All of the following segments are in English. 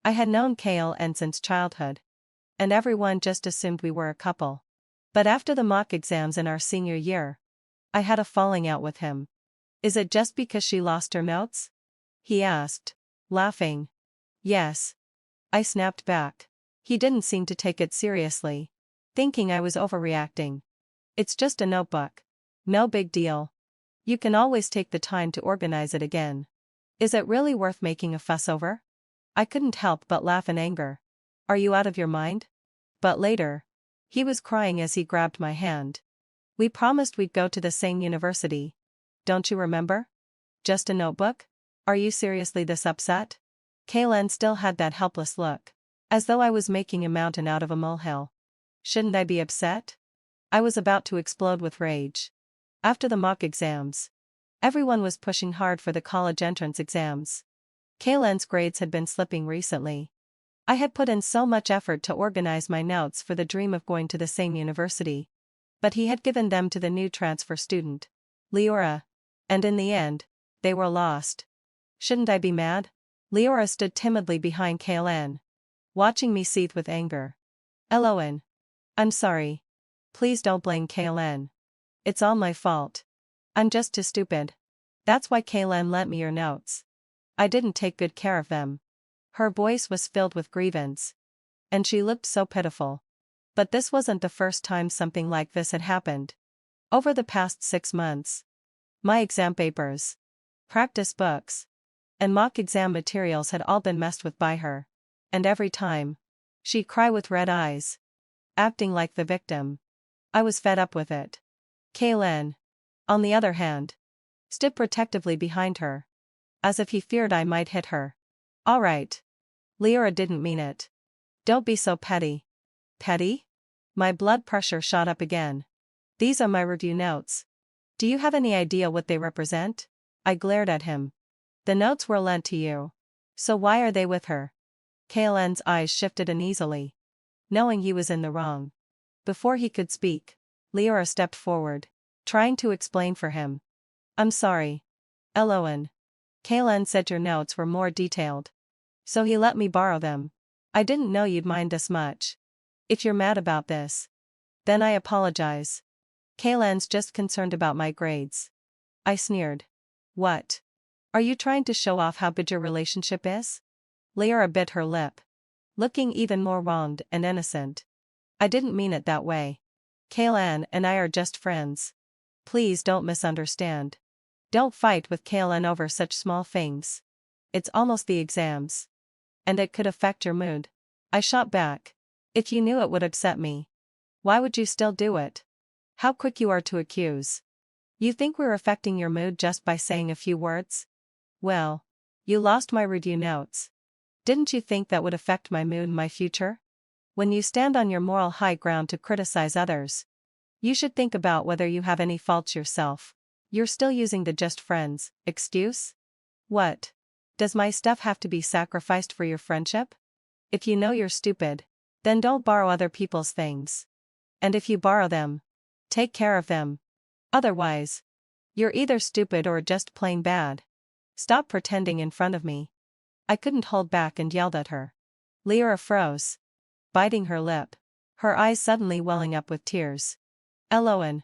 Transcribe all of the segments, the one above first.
I had known Kale since childhood, and everyone just assumed we were a couple. But after the mock exams in our senior year, I had a falling out with him. Is it just because she lost her notes? He asked, laughing. Yes. I snapped back. He didn't seem to take it seriously, thinking I was overreacting. It's just a notebook. No big deal. You can always take the time to organize it again. Is it really worth making a fuss over? I couldn't help but laugh in anger. Are you out of your mind? But later, he was crying as he grabbed my hand. We promised we'd go to the same university. Don't you remember? Just a notebook? Are you seriously this upset? Kalen still had that helpless look, as though I was making a mountain out of a molehill. Shouldn't I be upset? I was about to explode with rage. After the mock exams, everyone was pushing hard for the college entrance exams. Kalen's grades had been slipping recently. I had put in so much effort to organize my notes for the dream of going to the same university. But he had given them to the new transfer student, Leora. And in the end, they were lost. Shouldn't I be mad? Leora stood timidly behind Kalen, watching me seethe with anger. Eloan. I'm sorry. Please don't blame Kalen. It's all my fault. I'm just too stupid. That's why Kalen lent me your notes. I didn't take good care of them. Her voice was filled with grievance. And she looked so pitiful. But this wasn't the first time something like this had happened. Over the past 6 months, my exam papers, practice books, and mock exam materials had all been messed with by her. And every time, she'd cry with red eyes, acting like the victim. I was fed up with it. Kalen, on the other hand, stood protectively behind her, as if he feared I might hit her. All right. Leora didn't mean it. Don't be so petty. Petty? My blood pressure shot up again. These are my review notes. Do you have any idea what they represent? I glared at him. The notes were lent to you. So why are they with her? Kalen's eyes shifted uneasily, knowing he was in the wrong. Before he could speak, Leora stepped forward, trying to explain for him. I'm sorry. Eloan. Kalen said your notes were more detailed. So he let me borrow them. I didn't know you'd mind this much. If you're mad about this, then I apologize. Kalen's just concerned about my grades. I sneered. What? Are you trying to show off how bad your relationship is? Leora bit her lip, looking even more wronged and innocent. I didn't mean it that way. Kalen and I are just friends. Please don't misunderstand. Don't fight with Kalen over such small things. It's almost the exams. And it could affect your mood. I shot back. If you knew it would upset me, why would you still do it? How quick you are to accuse. You think we're affecting your mood just by saying a few words? Well, you lost my review notes. Didn't you think that would affect my mood in my future? When you stand on your moral high ground to criticize others, you should think about whether you have any faults yourself. You're still using the just friends excuse? What? Does my stuff have to be sacrificed for your friendship? If you know you're stupid, then don't borrow other people's things. And if you borrow them, take care of them. Otherwise, you're either stupid or just plain bad. Stop pretending in front of me. I couldn't hold back and yelled at her. Leora froze, biting her lip, her eyes suddenly welling up with tears. Eloan.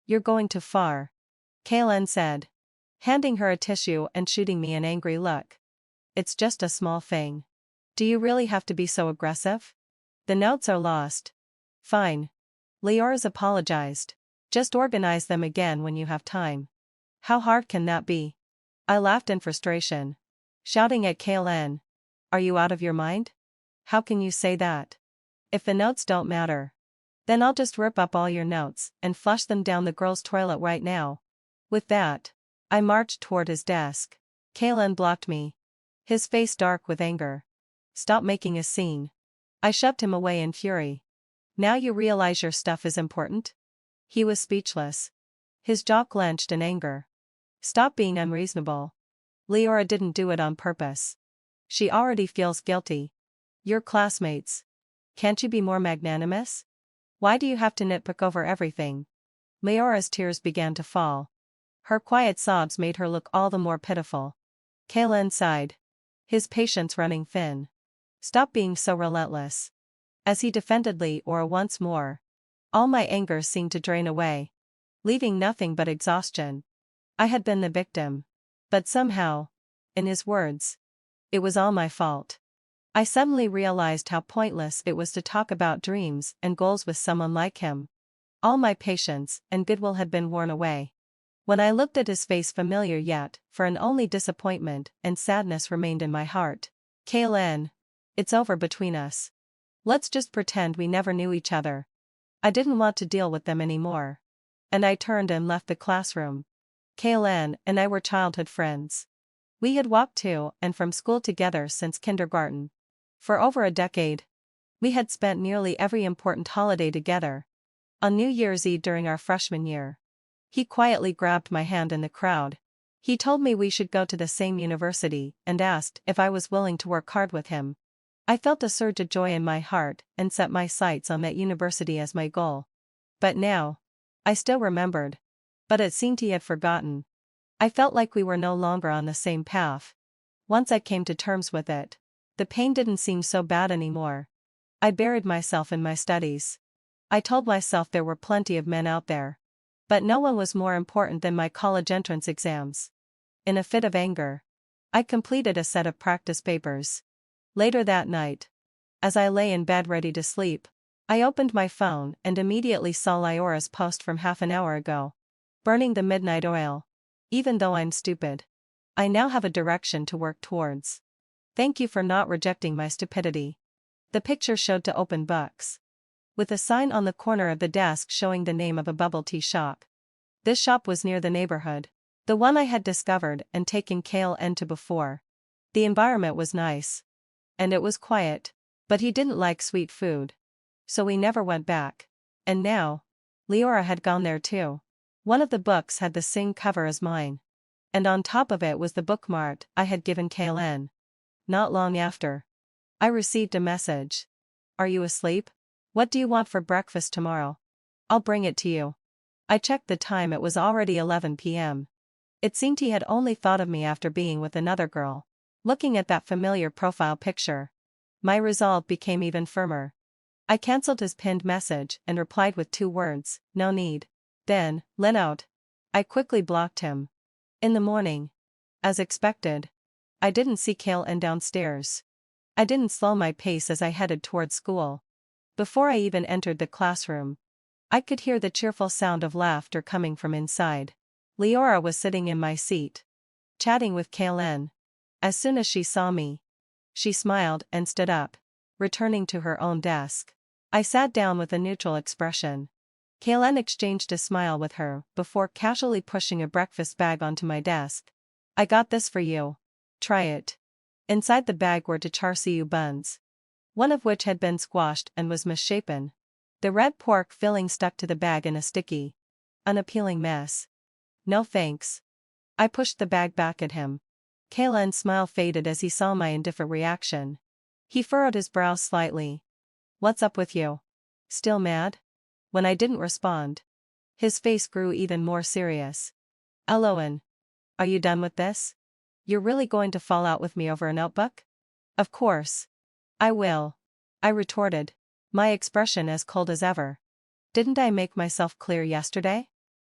You're going too far. Kalen said, handing her a tissue and shooting me an angry look. It's just a small thing. Do you really have to be so aggressive? The notes are lost. Fine. Leora's apologized. Just organize them again when you have time. How hard can that be? I laughed in frustration, shouting at Kalen. Are you out of your mind? How can you say that? If the notes don't matter, then I'll just rip up all your notes and flush them down the girls' toilet right now. With that, I marched toward his desk. Kalen blocked me, his face dark with anger. Stop making a scene. I shoved him away in fury. Now you realize your stuff is important? He was speechless, his jaw clenched in anger. Stop being unreasonable. Leora didn't do it on purpose. She already feels guilty. You're classmates. Can't you be more magnanimous? Why do you have to nitpick over everything? Leora's tears began to fall. Her quiet sobs made her look all the more pitiful. Kalen sighed, his patience running thin. Stop being so relentless. As he defendedly or once more. All my anger seemed to drain away, leaving nothing but exhaustion. I had been the victim. But somehow, in his words, it was all my fault. I suddenly realized how pointless it was to talk about dreams and goals with someone like him. All my patience and goodwill had been worn away. When I looked at his face, familiar yet, for an only disappointment and sadness remained in my heart. Kaylin, it's over between us. Let's just pretend we never knew each other. I didn't want to deal with them anymore. And I turned and left the classroom. Kaylin and I were childhood friends. We had walked to and from school together since kindergarten. For over a decade. We had spent nearly every important holiday together. On New Year's Eve during our freshman year. He quietly grabbed my hand in the crowd. He told me we should go to the same university and asked if I was willing to work hard with him. I felt a surge of joy in my heart and set my sights on that university as my goal. But now, I still remembered. But it seemed he had forgotten. I felt like we were no longer on the same path. Once I came to terms with it, the pain didn't seem so bad anymore. I buried myself in my studies. I told myself there were plenty of men out there. But no one was more important than my college entrance exams. In a fit of anger, I completed a set of practice papers. Later that night, as I lay in bed ready to sleep, I opened my phone and immediately saw Liora's post from half an hour ago. Burning the midnight oil. Even though I'm stupid, I now have a direction to work towards. Thank you for not rejecting my stupidity. The picture showed to open books. With a sign on the corner of the desk showing the name of a bubble tea shop. This shop was near the neighborhood. The one I had discovered and taken Kaylin to before. The environment was nice. And it was quiet. But he didn't like sweet food. So we never went back. And now, Leora had gone there too. One of the books had the same cover as mine. And on top of it was the bookmark I had given Kaylin. Not long after, I received a message. Are you asleep? What do you want for breakfast tomorrow? I'll bring it to you. I checked the time, it was already 11 p.m. It seemed he had only thought of me after being with another girl. Looking at that familiar profile picture, my resolve became even firmer. I cancelled his pinned message and replied with 2 words, no need. Then, Lin out. I quickly blocked him. In the morning, as expected, I didn't see Kaylin downstairs. I didn't slow my pace as I headed toward school. Before I even entered the classroom, I could hear the cheerful sound of laughter coming from inside. Leora was sitting in my seat, chatting with Kaylin. As soon as she saw me, she smiled and stood up, returning to her own desk. I sat down with a neutral expression. Kaylin exchanged a smile with her before casually pushing a breakfast bag onto my desk. I got this for you. Try it. Inside the bag were 2 char siu buns, one of which had been squashed and was misshapen. The red pork filling stuck to the bag in a sticky, unappealing mess. No thanks. I pushed the bag back at him. Kaylin's smile faded as he saw my indifferent reaction. He furrowed his brow slightly. What's up with you? Still mad? When I didn't respond, his face grew even more serious. Eloan, are you done with this? You're really going to fall out with me over a notebook? Of course. I will. I retorted, my expression as cold as ever. Didn't I make myself clear yesterday?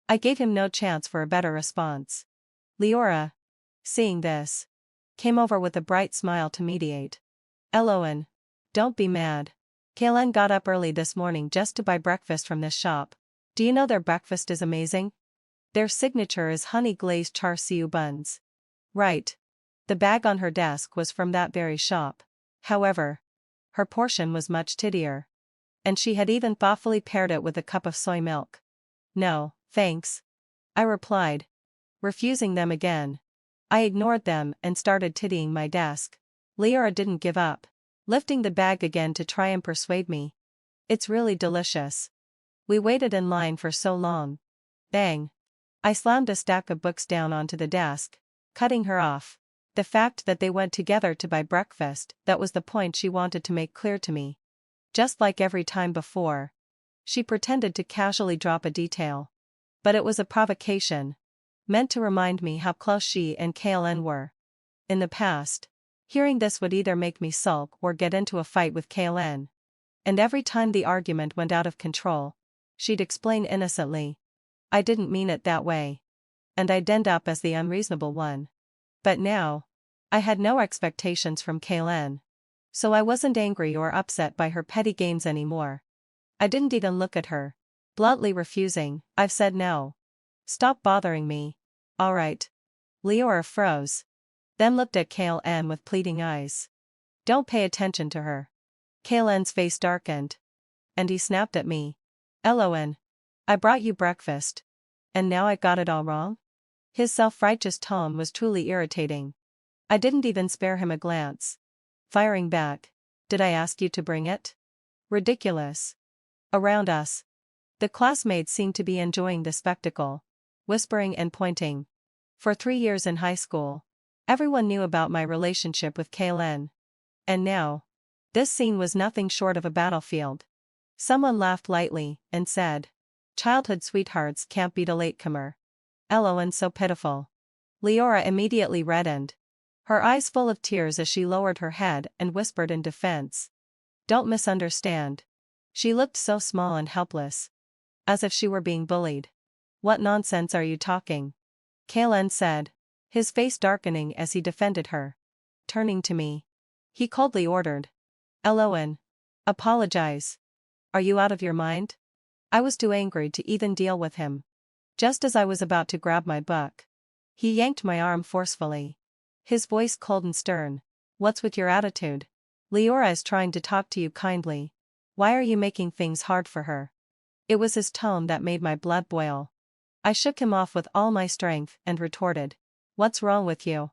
I gave him no chance for a better response. Leora, seeing this, came over with a bright smile to mediate. Eloan, don't be mad. Kaylin got up early this morning just to buy breakfast from this shop. Do you know their breakfast is amazing? Their signature is honey-glazed char siu buns. Right. The bag on her desk was from that very shop. However, her portion was much tittier. And she had even thoughtfully paired it with a cup of soy milk. No, thanks. I replied, refusing them again. I ignored them and started tittying my desk. Leora didn't give up, lifting the bag again to try and persuade me. It's really delicious. We waited in line for so long. Bang. I slammed a stack of books down onto the desk, cutting her off. The fact that they went together to buy breakfast, that was the point she wanted to make clear to me. Just like every time before, she pretended to casually drop a detail. But it was a provocation, meant to remind me how close she and Kaylin were. In the past. Hearing this would either make me sulk or get into a fight with Kaylin. And every time the argument went out of control, she'd explain innocently, "I didn't mean it that way." And I'd end up as the unreasonable one. But now, I had no expectations from Kaylin. So I wasn't angry or upset by her petty games anymore. I didn't even look at her, bluntly refusing. "I've said no. Stop bothering me." "Alright." Leora froze. Then looked at Kaylin with pleading eyes. "Don't pay attention to her." Kaylin's face darkened. And he snapped at me. "Eloan. I brought you breakfast. And now I got it all wrong?" His self-righteous tone was truly irritating. I didn't even spare him a glance. Firing back, "Did I ask you to bring it?" Ridiculous. Around us, the classmates seemed to be enjoying the spectacle, whispering and pointing. For 3 years in high school, everyone knew about my relationship with Kaylin. And now, this scene was nothing short of a battlefield. Someone laughed lightly and said, "Childhood sweethearts can't beat a latecomer." Eloan so pitiful. Leora immediately reddened, her eyes full of tears as she lowered her head and whispered in defense. "Don't misunderstand. She looked so small and helpless. As if she were being bullied." "What nonsense are you talking?" Kaylin said, his face darkening as he defended her. Turning to me, he coldly ordered, "Eloan. Apologize. Are you out of your mind?" I was too angry to even deal with him. Just as I was about to grab my book, he yanked my arm forcefully. His voice cold and stern. "What's with your attitude? Leora is trying to talk to you kindly. Why are you making things hard for her?" It was his tone that made my blood boil. I shook him off with all my strength and retorted, "What's wrong with you?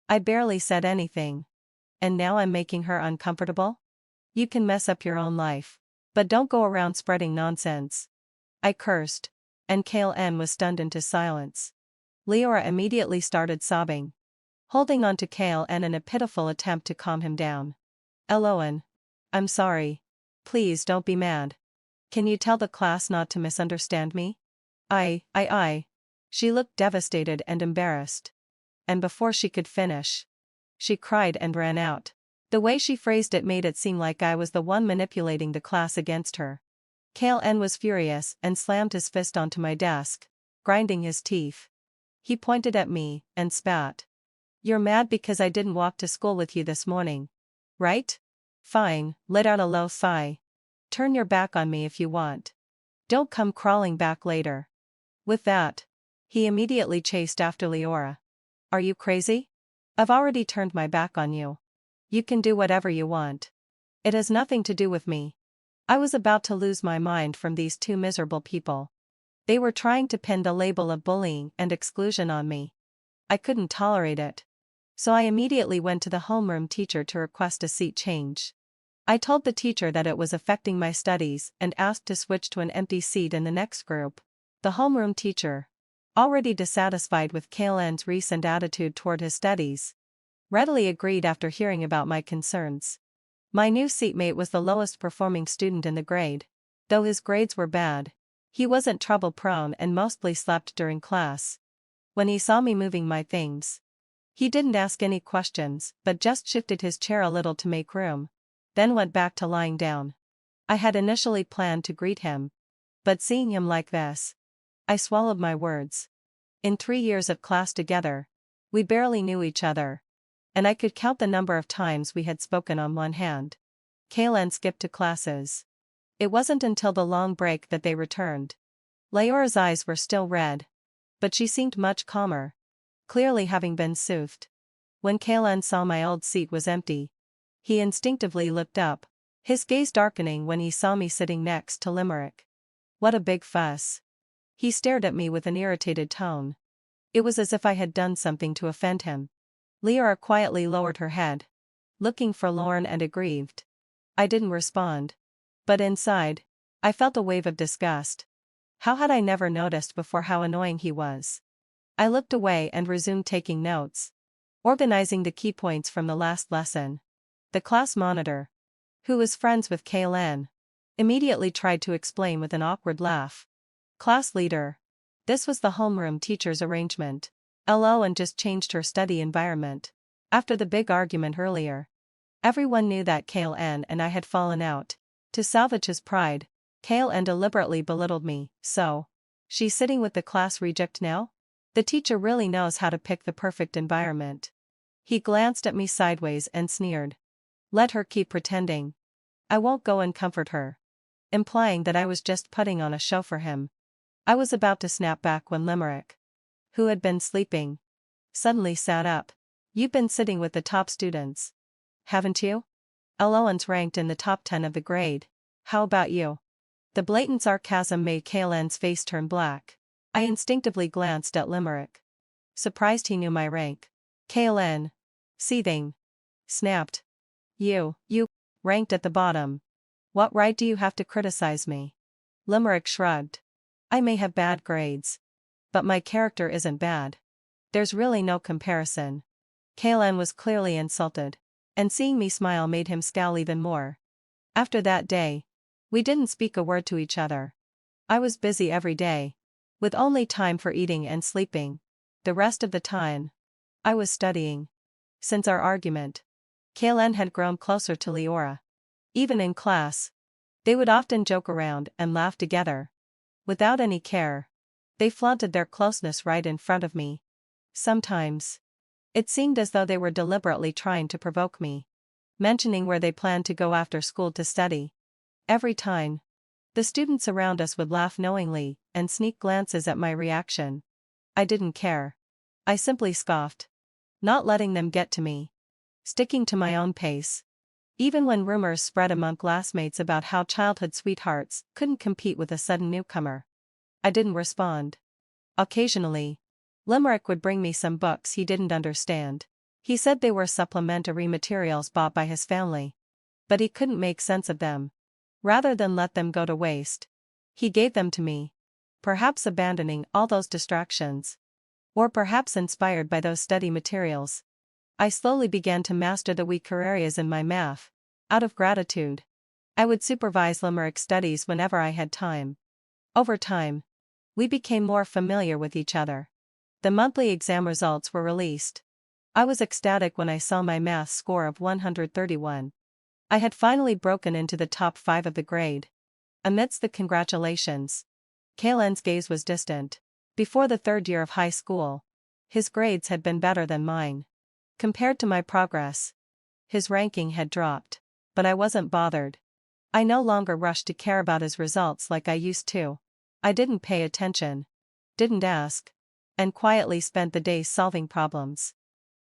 I barely said anything. And now I'm making her uncomfortable? You can mess up your own life, but don't go around spreading nonsense." I cursed, and Kaylin was stunned into silence. Leora immediately started sobbing, holding on to Kaylin in a pitiful attempt to calm him down. "Eloan. I'm sorry. Please don't be mad. Can you tell the class not to misunderstand me?" I. She looked devastated and embarrassed. And before she could finish, she cried and ran out. The way she phrased it made it seem like I was the one manipulating the class against her. Kaylin was furious and slammed his fist onto my desk, grinding his teeth. He pointed at me and spat. "You're mad because I didn't walk to school with you this morning, right? Fine." Let out a low sigh. "Turn your back on me if you want. Don't come crawling back later." With that, he immediately chased after Leora. "Are you crazy? I've already turned my back on you. You can do whatever you want. It has nothing to do with me." I was about to lose my mind from these two miserable people. They were trying to pin the label of bullying and exclusion on me. I couldn't tolerate it. So I immediately went to the homeroom teacher to request a seat change. I told the teacher that it was affecting my studies and asked to switch to an empty seat in the next group. The homeroom teacher, already dissatisfied with Kaylin's recent attitude toward his studies, readily agreed after hearing about my concerns. My new seatmate was the lowest performing student in the grade. Though his grades were bad, he wasn't trouble-prone and mostly slept during class. When he saw me moving my things, he didn't ask any questions but just shifted his chair a little to make room, then went back to lying down. I had initially planned to greet him, but seeing him like this, I swallowed my words. In 3 years of class together, we barely knew each other, and I could count the number of times we had spoken on one hand. Kaylin skipped to classes. It wasn't until the long break that they returned. Leora's eyes were still red, but she seemed much calmer, clearly having been soothed. When Kaylin saw my old seat was empty, he instinctively looked up, his gaze darkening when he saw me sitting next to Limerick. "What a big fuss." He stared at me with an irritated tone. It was as if I had done something to offend him. Leora quietly lowered her head, looking forlorn and aggrieved. I didn't respond. But inside, I felt a wave of disgust. How had I never noticed before how annoying he was? I looked away and resumed taking notes, organizing the key points from the last lesson. The class monitor, who was friends with Kaylin, immediately tried to explain with an awkward laugh. "Class leader. This was the homeroom teacher's arrangement. Eloan just changed her study environment. After the big argument earlier, everyone knew that Kale and I had fallen out. To salvage his pride, Kale deliberately belittled me. So, she's sitting with the class reject now? The teacher really knows how to pick the perfect environment. He glanced at me sideways and sneered. Let her keep pretending. I won't go and comfort her. Implying that I was just putting on a show for him. I was about to snap back when Limerick, who had been sleeping, suddenly sat up. You've been sitting with the top students, haven't you? Alohan's ranked in the top 10 of the grade. How about you? The blatant sarcasm made Kalen's face turn black. I instinctively glanced at Limerick, surprised he knew my rank. Kalen, seething, snapped. You ranked at the bottom. What right do you have to criticize me? Limerick shrugged. I may have bad grades, but my character isn't bad. There's really no comparison. Kalen was clearly insulted, and seeing me smile made him scowl even more. After that day, we didn't speak a word to each other. I was busy every day, with only time for eating and sleeping. The rest of the time, I was studying. Since our argument, Kalen had grown closer to Leora. Even in class, they would often joke around and laugh together. Without any care, they flaunted their closeness right in front of me. Sometimes, it seemed as though they were deliberately trying to provoke me, mentioning where they planned to go after school to study. Every time, the students around us would laugh knowingly and sneak glances at my reaction. I didn't care. I simply scoffed, not letting them get to me, sticking to my own pace. Even when rumors spread among classmates about how childhood sweethearts couldn't compete with a sudden newcomer, I didn't respond. Occasionally, Limerick would bring me some books he didn't understand. He said they were supplementary materials bought by his family, but he couldn't make sense of them. Rather than let them go to waste, he gave them to me, perhaps abandoning all those distractions, or perhaps inspired by those study materials. I slowly began to master the weaker areas in my math. Out of gratitude, I would supervise Limerick's studies whenever I had time. Over time, we became more familiar with each other. The monthly exam results were released. I was ecstatic when I saw my math score of 131. I had finally broken into the top 5 of the grade. Amidst the congratulations, Kalen's gaze was distant. Before the 3rd year of high school, his grades had been better than mine. Compared to my progress, his ranking had dropped, but I wasn't bothered. I no longer rushed to care about his results like I used to. I didn't pay attention, didn't ask, and quietly spent the days solving problems.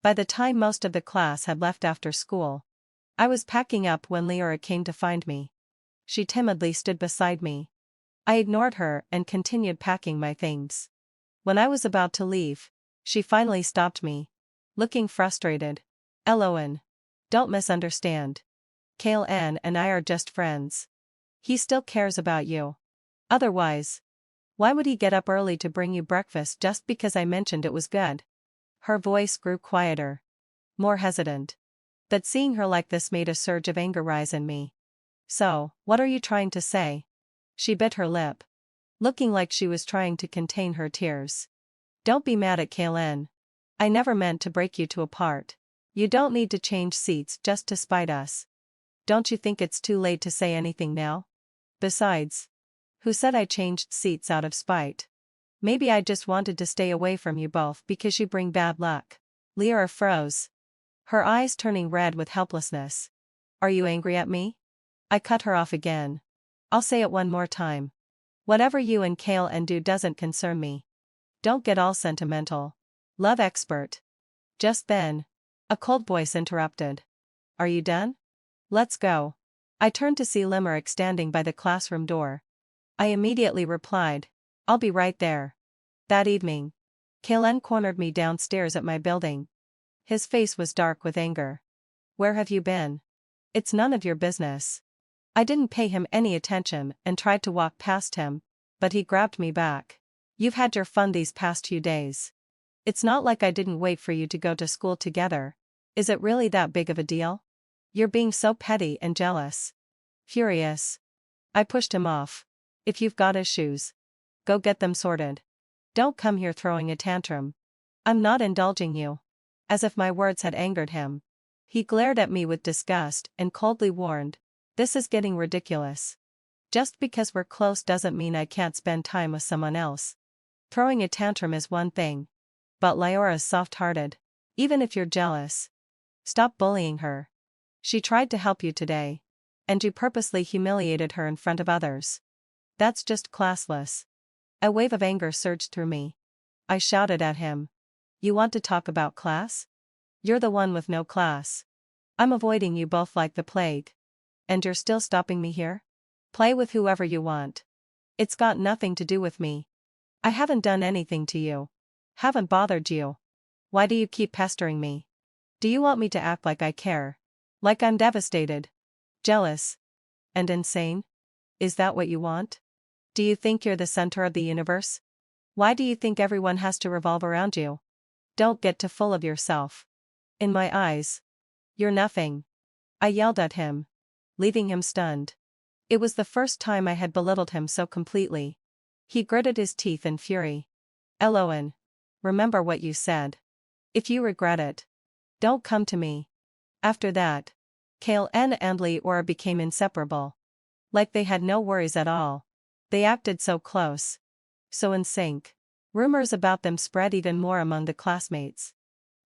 By the time most of the class had left after school, I was packing up when Leora came to find me. She timidly stood beside me. I ignored her and continued packing my things. When I was about to leave, she finally stopped me, looking frustrated. Eloan, don't misunderstand. Kale and I are just friends. He still cares about you. Otherwise, why would he get up early to bring you breakfast just because I mentioned it was good? Her voice grew quieter, more hesitant. But seeing her like this made a surge of anger rise in me. So, what are you trying to say? She bit her lip, looking like she was trying to contain her tears. Don't be mad at Kalen. I never meant to break you two apart. You don't need to change seats just to spite us. Don't you think it's too late to say anything now? Besides, who said I changed seats out of spite? Maybe I just wanted to stay away from you both because you bring bad luck. Leora froze, her eyes turning red with helplessness. Are you angry at me? I cut her off again. I'll say it one more time. Whatever you and Kale do doesn't concern me. Don't get all sentimental. Love expert. Just then, a cold voice interrupted. Are you done? Let's go. I turned to see Limerick standing by the classroom door. I immediately replied, I'll be right there. That evening, Kalen cornered me downstairs at my building. His face was dark with anger. Where have you been? It's none of your business. I didn't pay him any attention and tried to walk past him, but he grabbed me back. You've had your fun these past few days. It's not like I didn't wait for you to go to school together. Is it really that big of a deal? You're being so petty and jealous. Furious, I pushed him off. If you've got issues, go get them sorted. Don't come here throwing a tantrum. I'm not indulging you. as if my words had angered him. He glared at me with disgust and coldly warned, "This is getting ridiculous. Just because we're close doesn't mean I can't spend time with someone else. Throwing a tantrum is one thing. But Lyora's soft-hearted. Even if you're jealous, stop bullying her. She tried to help you today. And you purposely humiliated her in front of others. That's just classless." A wave of anger surged through me. I shouted at him. "You want to talk about class? You're the one with no class. I'm avoiding you both like the plague. And you're still stopping me here? Play with whoever you want. It's got nothing to do with me. I haven't done anything to you. Haven't bothered you. Why do you keep pestering me? Do you want me to act like I care? Like I'm devastated? Jealous? And insane? Is that what you want? Do you think you're the center of the universe? Why do you think everyone has to revolve around you? Don't get too full of yourself. In my eyes, you're nothing." I yelled at him, leaving him stunned. It was the first time I had belittled him so completely. He gritted his teeth in fury. "Eloan, remember what you said. If you regret it, don't come to me." After that, Kale and Leora became inseparable. Like they had no worries at all. They acted so close. So in sync. Rumors about them spread even more among the classmates.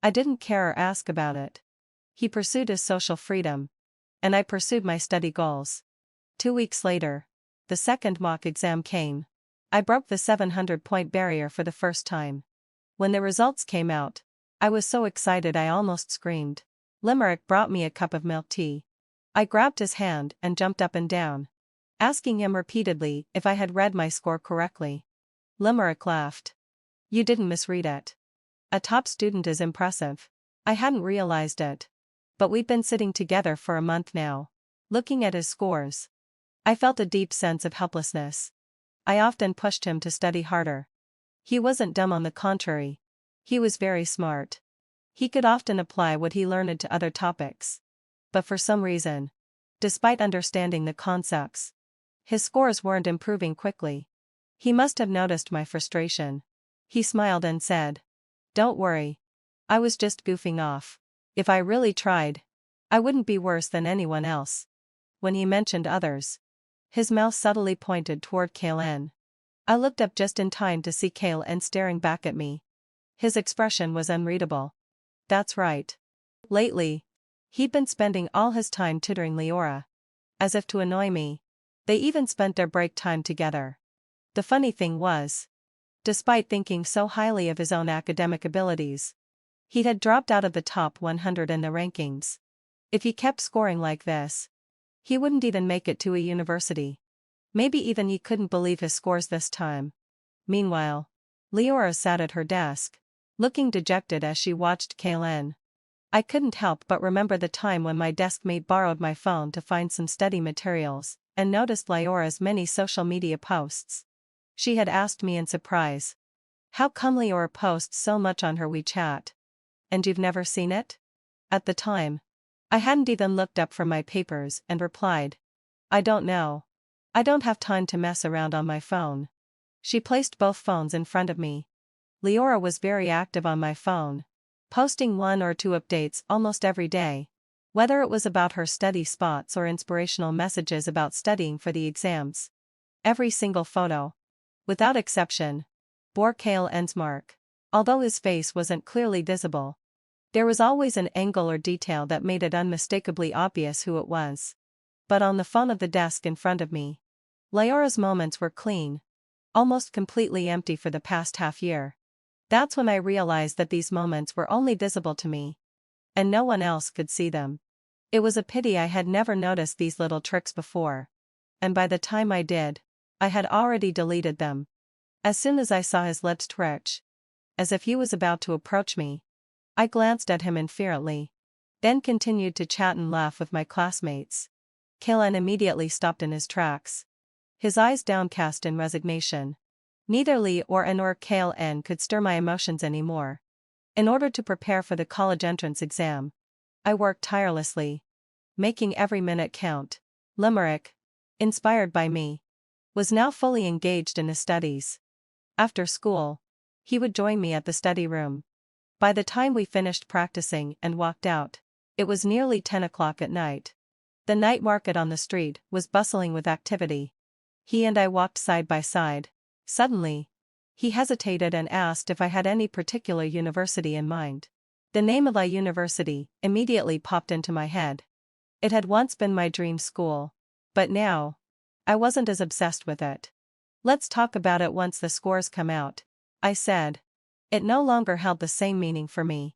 I didn't care or ask about it. He pursued his social freedom. And I pursued my study goals. 2 weeks later, the second mock exam came. I broke the 700-point barrier for the first time. When the results came out, I was so excited I almost screamed. Limerick brought me a cup of milk tea. I grabbed his hand and jumped up and down, asking him repeatedly if I had read my score correctly. Limerick laughed. "You didn't misread it. A top student is impressive." I hadn't realized it. But we'd been sitting together for a month now, looking at his scores. I felt a deep sense of helplessness. I often pushed him to study harder. He wasn't dumb, on the contrary. He was very smart. He could often apply what he learned to other topics. But for some reason, despite understanding the concepts, his scores weren't improving quickly. He must have noticed my frustration. He smiled and said, "Don't worry. I was just goofing off. If I really tried, I wouldn't be worse than anyone else." When he mentioned others, his mouth subtly pointed toward Kalen. I looked up just in time to see Kalen staring back at me. His expression was unreadable. That's right. Lately, he'd been spending all his time tutoring Leora. As if to annoy me. They even spent their break time together. The funny thing was, despite thinking so highly of his own academic abilities, he had dropped out of the top 100 in the rankings. If he kept scoring like this, he wouldn't even make it to a university. Maybe even he couldn't believe his scores this time. Meanwhile, Leora sat at her desk, looking dejected as she watched Kalen. I couldn't help but remember the time when my desk mate borrowed my phone to find some study materials, and noticed Leora's many social media posts. She had asked me in surprise, "How come Leora posts so much on her WeChat? And you've never seen it?" At the time, I hadn't even looked up from my papers and replied, "I don't know. I don't have time to mess around on my phone." She placed both phones in front of me. Leora was very active on my phone, posting 1 or 2 updates almost every day, whether it was about her study spots or inspirational messages about studying for the exams. Every single photo, without exception, bore Kalen's mark. Although his face wasn't clearly visible, there was always an angle or detail that made it unmistakably obvious who it was. But on the phone of the desk in front of me, Leora's moments were clean, almost completely empty for the past half year. That's when I realized that these moments were only visible to me, and no one else could see them. It was a pity I had never noticed these little tricks before, and by the time I did, I had already deleted them. As soon as I saw his lips twitch, as if he was about to approach me, I glanced at him infuriately, then continued to chat and laugh with my classmates. Kalen immediately stopped in his tracks, his eyes downcast in resignation. Neither Leora nor Kalen could stir my emotions anymore. In order to prepare for the college entrance exam, I worked tirelessly, making every minute count. Limerick, inspired by me, was now fully engaged in his studies. After school, he would join me at the study room. By the time we finished practicing and walked out, it was nearly 10 o'clock at night. The night market on the street was bustling with activity. He and I walked side by side. Suddenly, he hesitated and asked if I had any particular university in mind. The name of a university immediately popped into my head. It had once been my dream school, but now, I wasn't as obsessed with it. Let's talk about it once the scores come out, I said. It no longer held the same meaning for me.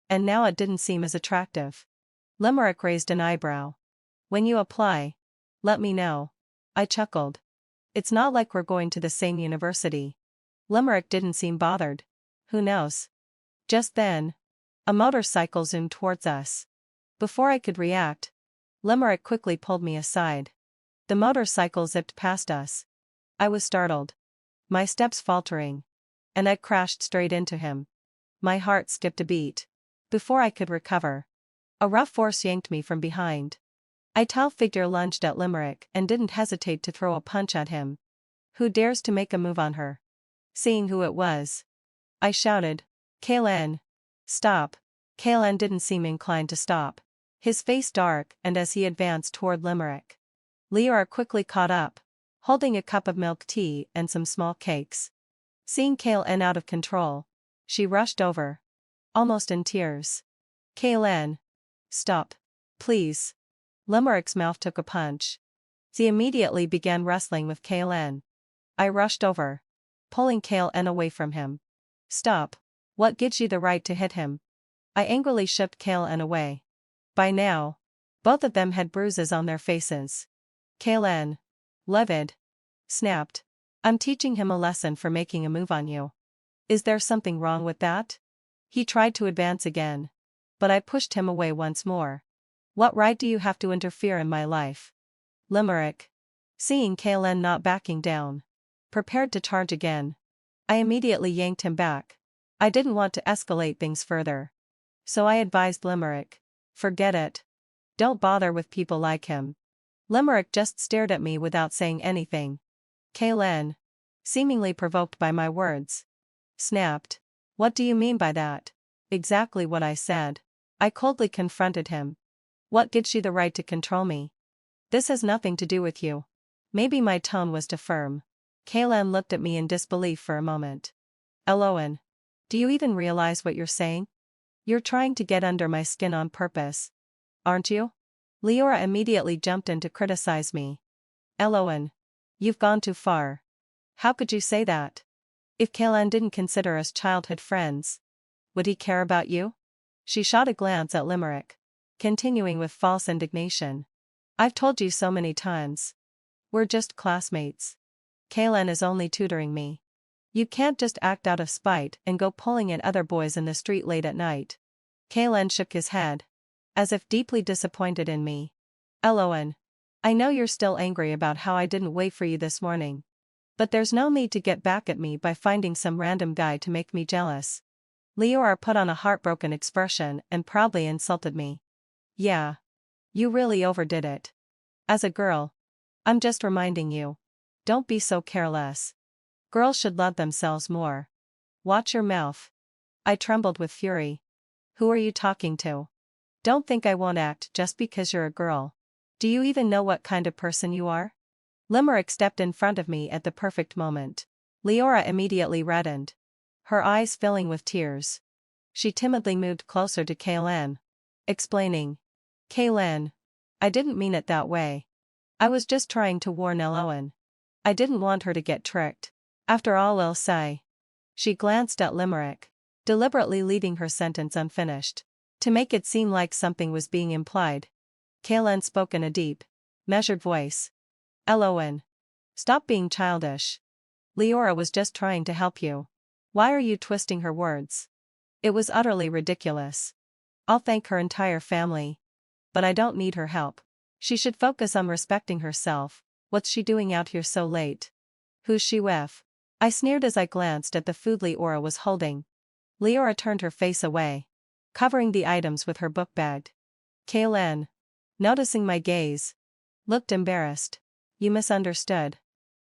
And now it didn't seem as attractive. Limerick raised an eyebrow. When you apply, let me know. I chuckled. It's not like we're going to the same university. Limerick didn't seem bothered. Who knows? Just then, a motorcycle zoomed towards us. Before I could react, Limerick quickly pulled me aside. The motorcycle zipped past us. I was startled, my steps faltering, and I crashed straight into him. My heart skipped a beat. Before I could recover, a rough force yanked me from behind. A tall figure lunged at Limerick and didn't hesitate to throw a punch at him. Who dares to make a move on her? Seeing who it was, I shouted, Kaylen, stop. Kaylen didn't seem inclined to stop, his face dark, and as he advanced toward Limerick, Leora quickly caught up, holding a cup of milk tea and some small cakes. Seeing Kaylen out of control, she rushed over, almost in tears. Kaylen, stop, please. Limerick's mouth took a punch. He immediately began wrestling with Kaylen. I rushed over, pulling Kaylen away from him. Stop. What gives you the right to hit him? I angrily shook Kaylen away. By now, both of them had bruises on their faces. Kaylen, livid, snapped. I'm teaching him a lesson for making a move on you. Is there something wrong with that? He tried to advance again, but I pushed him away once more. What right do you have to interfere in my life? Limerick, seeing Kaylen not backing down, prepared to charge again. I immediately yanked him back. I didn't want to escalate things further. So I advised Limerick, forget it. Don't bother with people like him. Limerick just stared at me without saying anything. Kaylen, seemingly provoked by my words, snapped. What do you mean by that? Exactly what I said. I coldly confronted him. What gives you the right to control me? This has nothing to do with you. Maybe my tone was too firm. Kaylen looked at me in disbelief for a moment. Eloan, do you even realize what you're saying? You're trying to get under my skin on purpose, aren't you? Leora immediately jumped in to criticize me. Eloan, you've gone too far. How could you say that? If Kaylen didn't consider us childhood friends, would he care about you? She shot a glance at Limerick, continuing with false indignation. I've told you so many times. We're just classmates. Kaylen is only tutoring me. You can't just act out of spite and go pulling at other boys in the street late at night. Kaylen shook his head, as if deeply disappointed in me. Eloan, I know you're still angry about how I didn't wait for you this morning. But there's no need to get back at me by finding some random guy to make me jealous. Leora put on a heartbroken expression and proudly insulted me. Yeah. You really overdid it. As a girl, I'm just reminding you. Don't be so careless. Girls should love themselves more. Watch your mouth. I trembled with fury. Who are you talking to? Don't think I won't act just because you're a girl. Do you even know what kind of person you are? Limerick stepped in front of me at the perfect moment. Leora immediately reddened, her eyes filling with tears. She timidly moved closer to Kaylen, explaining, Kaylen, I didn't mean it that way. I was just trying to warn Eloan. I didn't want her to get tricked. After all, I'll say. She glanced at Limerick, deliberately leaving her sentence unfinished, to make it seem like something was being implied. Kaylen spoke in a deep, measured voice. Eloan, stop being childish. Leora was just trying to help you. Why are you twisting her words? It was utterly ridiculous. I'll thank her entire family. But I don't need her help. She should focus on respecting herself. What's she doing out here so late? Who's she with? I sneered as I glanced at the food Leora was holding. Leora turned her face away, covering the items with her book bag. Kaylen, noticing my gaze, looked embarrassed. You misunderstood.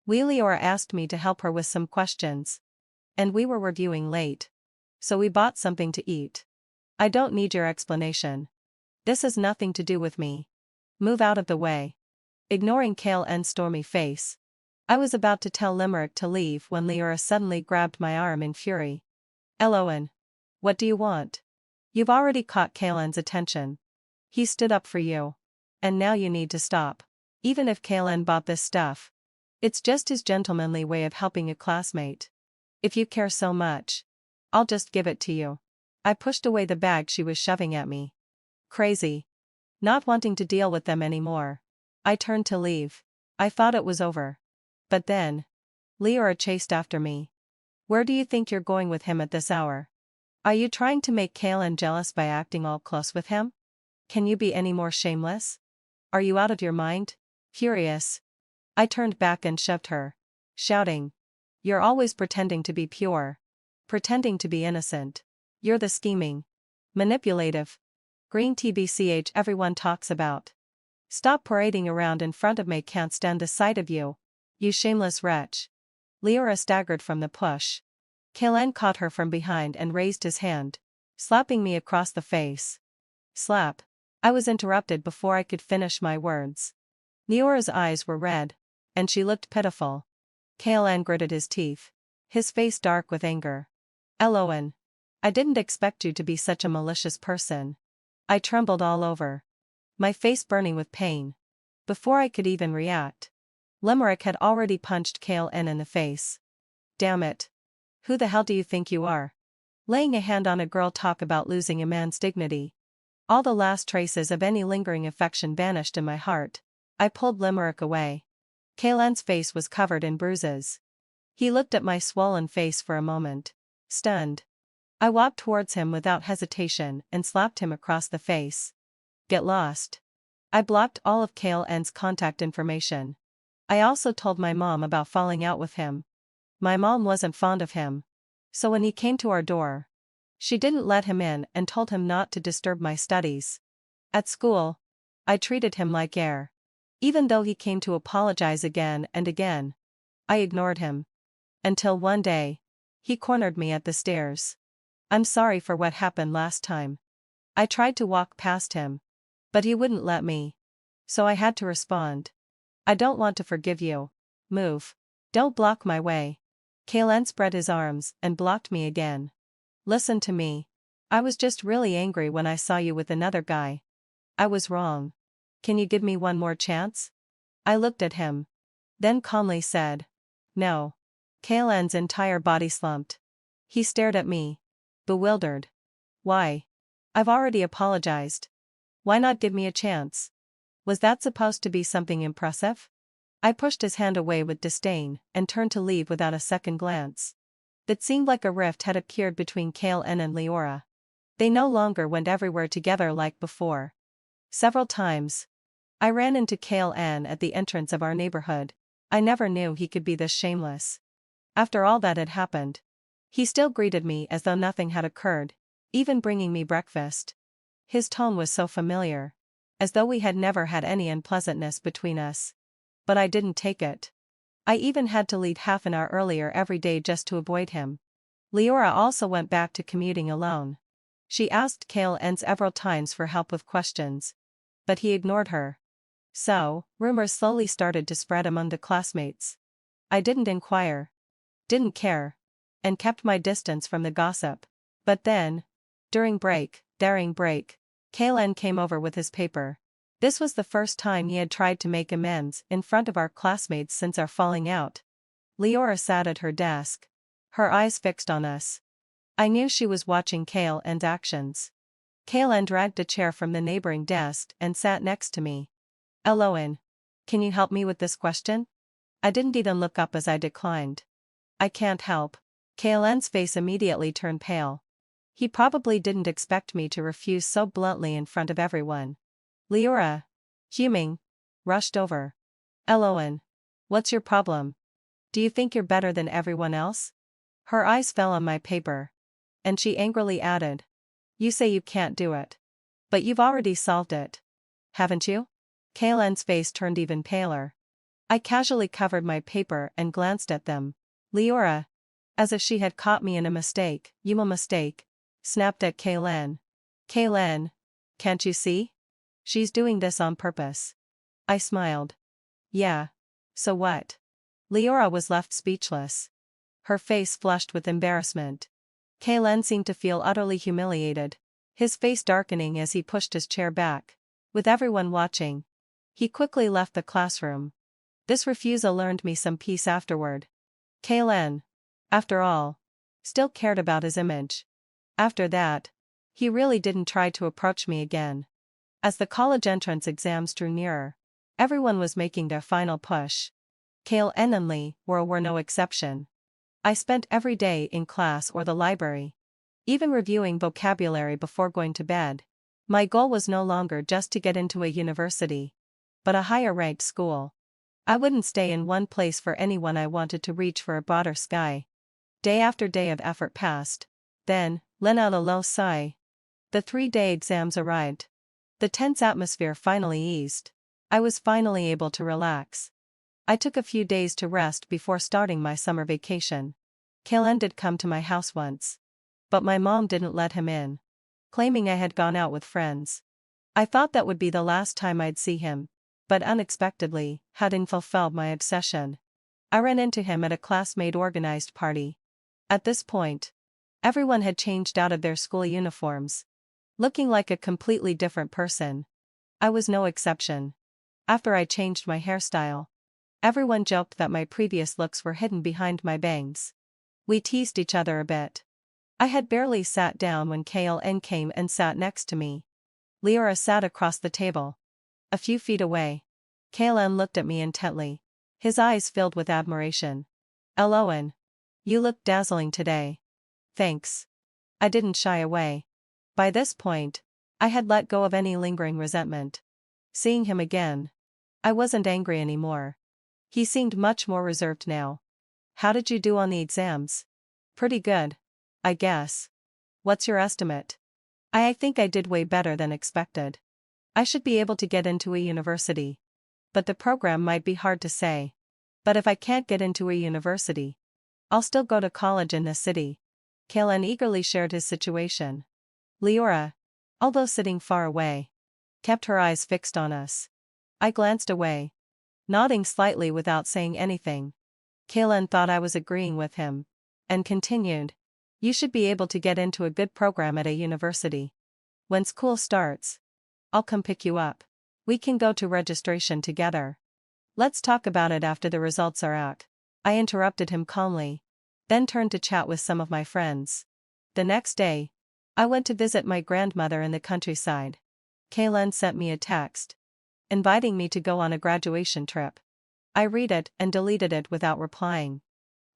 Leora asked me to help her with some questions. And we were reviewing late. so we bought something to eat. I don't need your explanation. This has nothing to do with me. Move out of the way. Ignoring Kale N's stormy face, I was about to tell Limerick to leave when Leora suddenly grabbed my arm in fury. Eloan. What do you want? You've already caught Kale N's attention. He stood up for you. And now you need to stop. Even if Kale N bought this stuff, it's just his gentlemanly way of helping a classmate. If you care so much, I'll just give it to you. I pushed away the bag she was shoving at me. Crazy. Not wanting to deal with them anymore, I turned to leave. I thought it was over. But then, Leora chased after me. Where do you think you're going with him at this hour? Are you trying to make Kale N jealous by acting all close with him? Can you be any more shameless? Are you out of your mind? Furious, I turned back and shoved her, shouting. You're always pretending to be pure. Pretending to be innocent. You're the scheming, manipulative, green TBCH everyone talks about. Stop parading around in front of me, can't stand the sight of you. You shameless wretch. Leora staggered from the push. Kale N caught her from behind and raised his hand, slapping me across the face. Slap. I was interrupted before I could finish my words. Leora's eyes were red, and she looked pitiful. Kale N gritted his teeth, his face dark with anger. Eloan. I didn't expect you to be such a malicious person. I trembled all over, my face burning with pain. Before I could even react, Limerick had already punched Kale N in the face. Damn it. Who the hell do you think you are? Laying a hand on a girl, talk about losing a man's dignity. All the last traces of any lingering affection vanished in my heart. I pulled Limerick away. Kale N's face was covered in bruises. He looked at my swollen face for a moment, stunned. I walked towards him without hesitation and slapped him across the face. Get lost. I blocked all of Kale N's contact information. I also told my mom about falling out with him. My mom wasn't fond of him, so when he came to our door, she didn't let him in and told him not to disturb my studies. At school, I treated him like air. Even though he came to apologize again and again, I ignored him. Until one day, he cornered me at the stairs. I'm sorry for what happened last time. I tried to walk past him, but he wouldn't let me. So I had to respond. I don't want to forgive you. Move. Don't block my way. Kale N spread his arms and blocked me again. Listen to me. I was just really angry when I saw you with another guy. I was wrong. Can you give me one more chance? I looked at him, then calmly said, no. Kale N's entire body slumped. He stared at me, bewildered. Why? I've already apologized. Why not give me a chance? Was that supposed to be something impressive? I pushed his hand away with disdain and turned to leave without a second glance. It seemed like a rift had appeared between Kale N and Leora. They no longer went everywhere together like before. Several times, I ran into Kale N at the entrance of our neighborhood. I never knew he could be this shameless. After all that had happened, he still greeted me as though nothing had occurred, even bringing me breakfast. His tone was so familiar, as though we had never had any unpleasantness between us. But I didn't take it. I even had to leave half an hour earlier every day just to avoid him. Leora also went back to commuting alone. She asked Kale N several times for help with questions, but he ignored her. So, rumors slowly started to spread among the classmates. I didn't inquire, didn't care, and kept my distance from the gossip. But then, during break, Kale N came over with his paper. This was the first time he had tried to make amends in front of our classmates since our falling out. Leora sat at her desk, her eyes fixed on us. I knew she was watching Kale N's actions. Kale N dragged a chair from the neighboring desk and sat next to me. Eloan, can you help me with this question? I didn't even look up as I declined. I can't help. Kale N's face immediately turned pale. He probably didn't expect me to refuse so bluntly in front of everyone. Leora, fuming, rushed over. Eloan, what's your problem? Do you think you're better than everyone else? Her eyes fell on my paper, and she angrily added, you say you can't do it. But you've already solved it. Haven't you? Kale N's face turned even paler. I casually covered my paper and glanced at them. Leora, As if she had caught me in a mistake. "You a mistake," snapped at Kaylen. "Kaylen, can't you see? She's doing this on purpose." I smiled. "Yeah. So what?" Leora was left speechless. Her face flushed with embarrassment. Kaylen seemed to feel utterly humiliated, his face darkening as he pushed his chair back. With everyone watching, he quickly left the classroom. This refusal earned me some peace afterward. Kaylen, after all, still cared about his image. After that, he really didn't try to approach me again. As the college entrance exams drew nearer, everyone was making their final push. Kaylen and Lee were no exception. I spent every day in class or the library, even reviewing vocabulary before going to bed. My goal was no longer just to get into a university, but a higher-ranked school. I wouldn't stay in one place for anyone. I wanted to reach for a broader sky. Day after day of effort passed. Then, let out a low sigh. The 3-day exams arrived. The tense atmosphere finally eased. I was finally able to relax. I took a few days to rest before starting my summer vacation. Kaylen did come to my house once, but my mom didn't let him in, claiming I had gone out with friends. I thought that would be the last time I'd see him, but unexpectedly, hadn't fulfilled my obsession. I ran into him at a classmate organized party. At this point, everyone had changed out of their school uniforms, looking like a completely different person. I was no exception. After I changed my hairstyle, everyone joked that my previous looks were hidden behind my bangs. We teased each other a bit. I had barely sat down when Kaylen came and sat next to me. Leora sat across the table, a few feet away. Kaylen looked at me intently, his eyes filled with admiration. "Eloan, you look dazzling today." "Thanks." I didn't shy away. By this point, I had let go of any lingering resentment. Seeing him again, I wasn't angry anymore. He seemed much more reserved now. "How did you do on the exams?" "Pretty good, I guess. What's your estimate?" I think I did way better than expected. I should be able to get into a university. But the program might be hard to say. But if I can't get into a university, I'll still go to college in this city. Kaylen eagerly shared his situation. Leora, although sitting far away, kept her eyes fixed on us. I glanced away, nodding slightly without saying anything. Kaylen thought I was agreeing with him, and continued, "You should be able to get into a good program at a university. When school starts, I'll come pick you up. We can go to registration together. Let's talk about it after the results are out." I interrupted him calmly, then turned to chat with some of my friends. The next day, I went to visit my grandmother in the countryside. Kaylen sent me a text, inviting me to go on a graduation trip. I read it and deleted it without replying.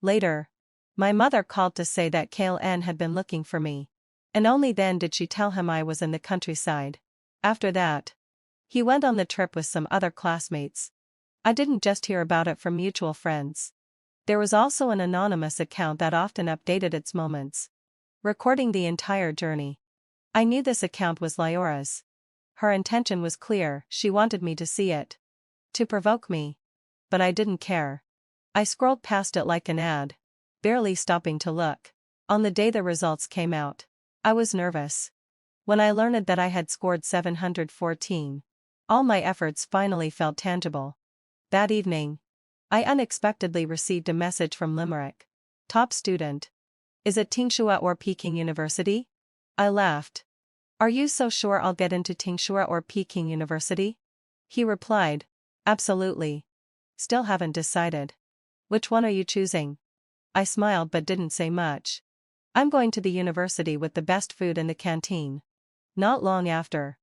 Later, my mother called to say that Kaylen had been looking for me, and only then did she tell him I was in the countryside. After that, he went on the trip with some other classmates. I didn't just hear about it from mutual friends. There was also an anonymous account that often updated its moments, recording the entire journey. I knew this account was Leora's. Her intention was clear. She wanted me to see it, to provoke me. But I didn't care. I scrolled past it like an ad, barely stopping to look. On the day the results came out, I was nervous. When I learned that I had scored 714, all my efforts finally felt tangible. That evening, I unexpectedly received a message from Limerick. "Top student. Is it Xianxia or Peking University?" I laughed. "Are you so sure I'll get into Xianxia or Peking University?" He replied, "Absolutely. Still haven't decided. Which one are you choosing?" I smiled but didn't say much. "I'm going to the university with the best food in the canteen." Not long after,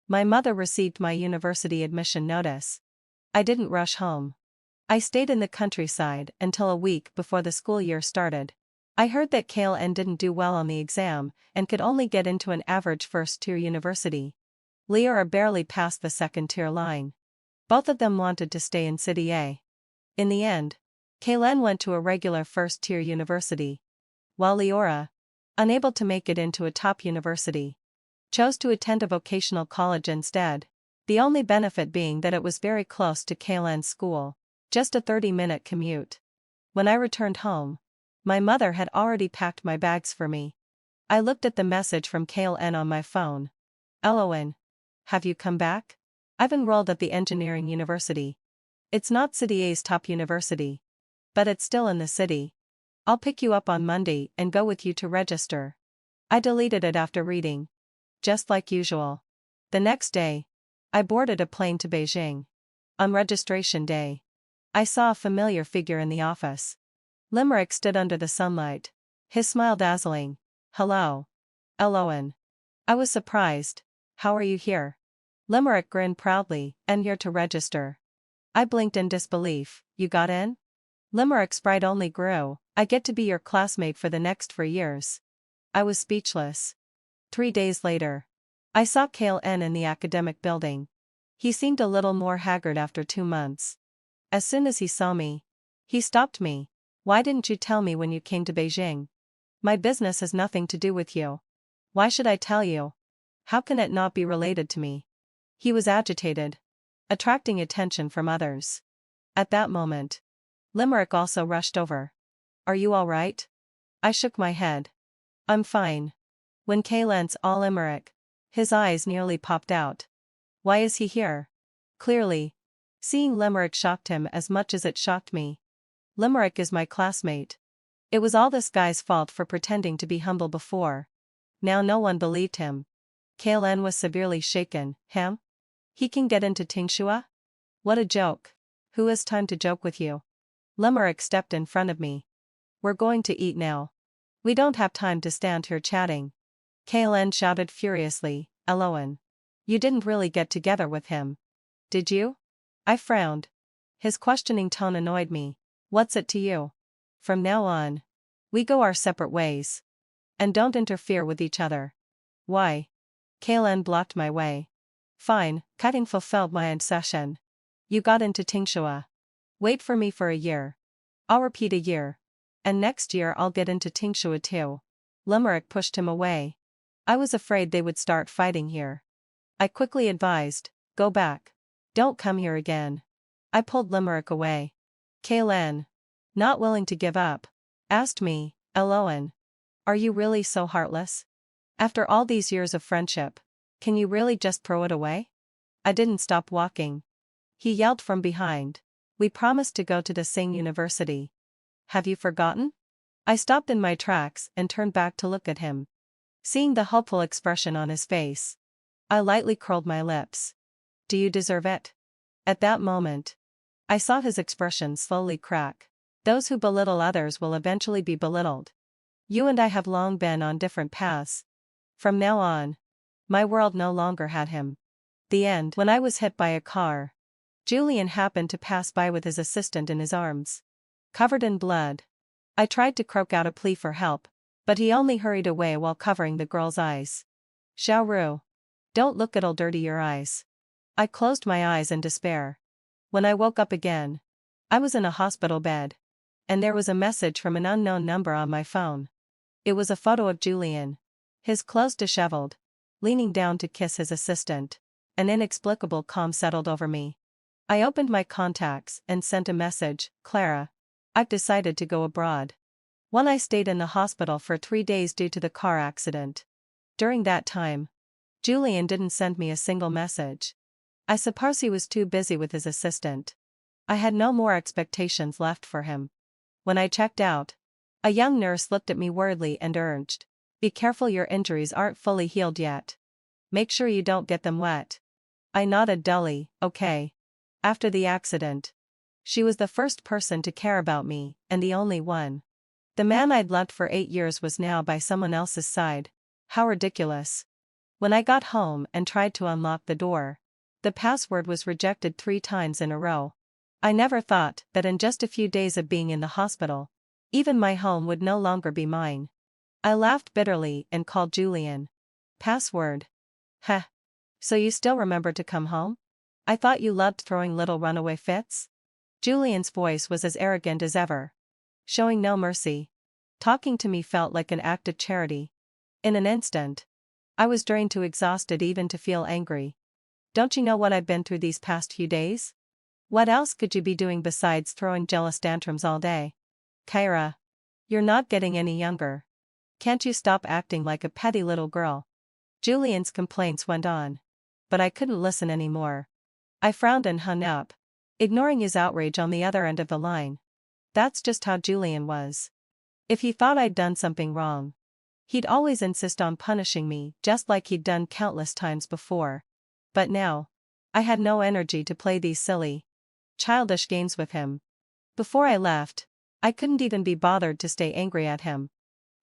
my mother received my university admission notice. I didn't rush home. I stayed in the countryside until a week before the school year started. I heard that Kaylen didn't do well on the exam and could only get into an average first-tier university. Leora barely passed the second-tier line. Both of them wanted to stay in City A. In the end, Kaylen went to a regular first-tier university, while Leora, unable to make it into a top university, chose to attend a vocational college instead, the only benefit being that it was very close to Kaylen's school, just a 30-minute commute. When I returned home, My mother had already packed my bags for me. I looked at the message from Kale N on my phone. Elowen. Have you come back? I've enrolled at the engineering university. It's not City A's top university. But it's still in the city. I'll pick you up on Monday and go with you to register. I deleted it after reading. Just like usual. The next day, I boarded a plane to Beijing. On registration day, I saw a familiar figure in the office. Limerick stood under the sunlight. His smile dazzling. Hello. Elowen. I was surprised. How are you here? Limerick grinned proudly, and here to register. I blinked in disbelief. You got in? Limerick's sprite only grew. I get to be your classmate for the next 4 years. I was speechless. 3 days later, I saw Kale N in the academic building. He seemed a little more haggard after 2 months. As soon as he saw me, he stopped me. Why didn't you tell me when you came to Beijing? My business has nothing to do with you. Why should I tell you? How can it not be related to me? He was agitated, attracting attention from others. At that moment, Limerick also rushed over. Are you all right? I shook my head. I'm fine. When Kalen's all Limerick, his eyes nearly popped out. Why is he here? Clearly, seeing Limerick shocked him as much as it shocked me. Limerick is my classmate. It was all this guy's fault for pretending to be humble before. Now no one believed him. Kalen was severely shaken. Him? He can get into Tingxua? What a joke. Who has time to joke with you? Limerick stepped in front of me. We're going to eat now. We don't have time to stand here chatting. Kalen shouted furiously. Elowen. You didn't really get together with him. Did you? I frowned. His questioning tone annoyed me. What's it to you? From now on, we go our separate ways. And don't interfere with each other. Why? Kalen blocked my way. Fine, cutting fulfilled my obsession. You got into Tingxua. Wait for me for a year. I'll repeat a year. And next year I'll get into Tingxua too. Limerick pushed him away. I was afraid they would start fighting here. I quickly advised, go back. Don't come here again. I pulled Limerick away. Kalen, not willing to give up, asked me, Elowen, are you really so heartless? After all these years of friendship, can you really just throw it away? I didn't stop walking. He yelled from behind. We promised to go to the same university. Have you forgotten? I stopped in my tracks and turned back to look at him. Seeing the hopeful expression on his face, I lightly curled my lips. Do you deserve it? At that moment, I saw his expression slowly crack. Those who belittle others will eventually be belittled. You and I have long been on different paths. From now on, my world no longer had him. The end. When I was hit by a car, Julian happened to pass by with his assistant in his arms. Covered in blood. I tried to croak out a plea for help, but he only hurried away while covering the girl's eyes. Xiaoru. Don't look it'll dirty your eyes. I closed my eyes in despair. When I woke up again, I was in a hospital bed. And there was a message from an unknown number on my phone. It was a photo of Julian. His clothes disheveled, leaning down to kiss his assistant. An inexplicable calm settled over me. I opened my contacts and sent a message, Clara. I've decided to go abroad. When I stayed in the hospital for 3 days due to the car accident. During that time, Julian didn't send me a single message. I suppose he was too busy with his assistant. I had no more expectations left for him. When I checked out, a young nurse looked at me worriedly and urged, be careful your injuries aren't fully healed yet. Make sure you don't get them wet. I nodded dully, okay. After the accident, she was the first person to care about me, and the only one. The man I'd loved for 8 years was now by someone else's side. How ridiculous. When I got home and tried to unlock the door, the password was rejected 3 times in a row. I never thought that in just a few days of being in the hospital, even my home would no longer be mine. I laughed bitterly and called Julian. Password. Heh. So you still remember to come home? I thought you loved throwing little runaway fits? Julian's voice was as arrogant as ever. Showing no mercy. Talking to me felt like an act of charity. In an instant, I was drained too exhausted even to feel angry. Don't you know what I've been through these past few days? What else could you be doing besides throwing jealous tantrums all day? Kyra. You're not getting any younger. Can't you stop acting like a petty little girl? Julian's complaints went on. But I couldn't listen anymore. I frowned and hung up, ignoring his outrage on the other end of the line. That's just how Julian was. If he thought I'd done something wrong, he'd always insist on punishing me, just like he'd done countless times before. But now, I had no energy to play these silly, childish games with him. Before I left, I couldn't even be bothered to stay angry at him.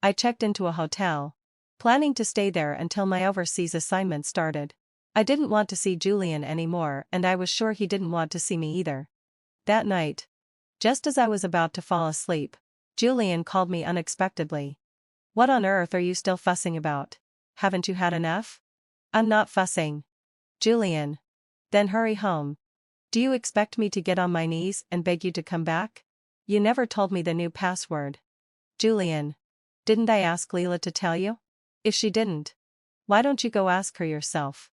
I checked into a hotel, planning to stay there until my overseas assignment started. I didn't want to see Julian anymore, and I was sure he didn't want to see me either. That night, just as I was about to fall asleep, Julian called me unexpectedly. What on earth are you still fussing about? Haven't you had enough? I'm not fussing. Julian. Then hurry home. Do you expect me to get on my knees and beg you to come back? You never told me the new password. Julian. Didn't I ask Leela to tell you? If she didn't, why don't you go ask her yourself?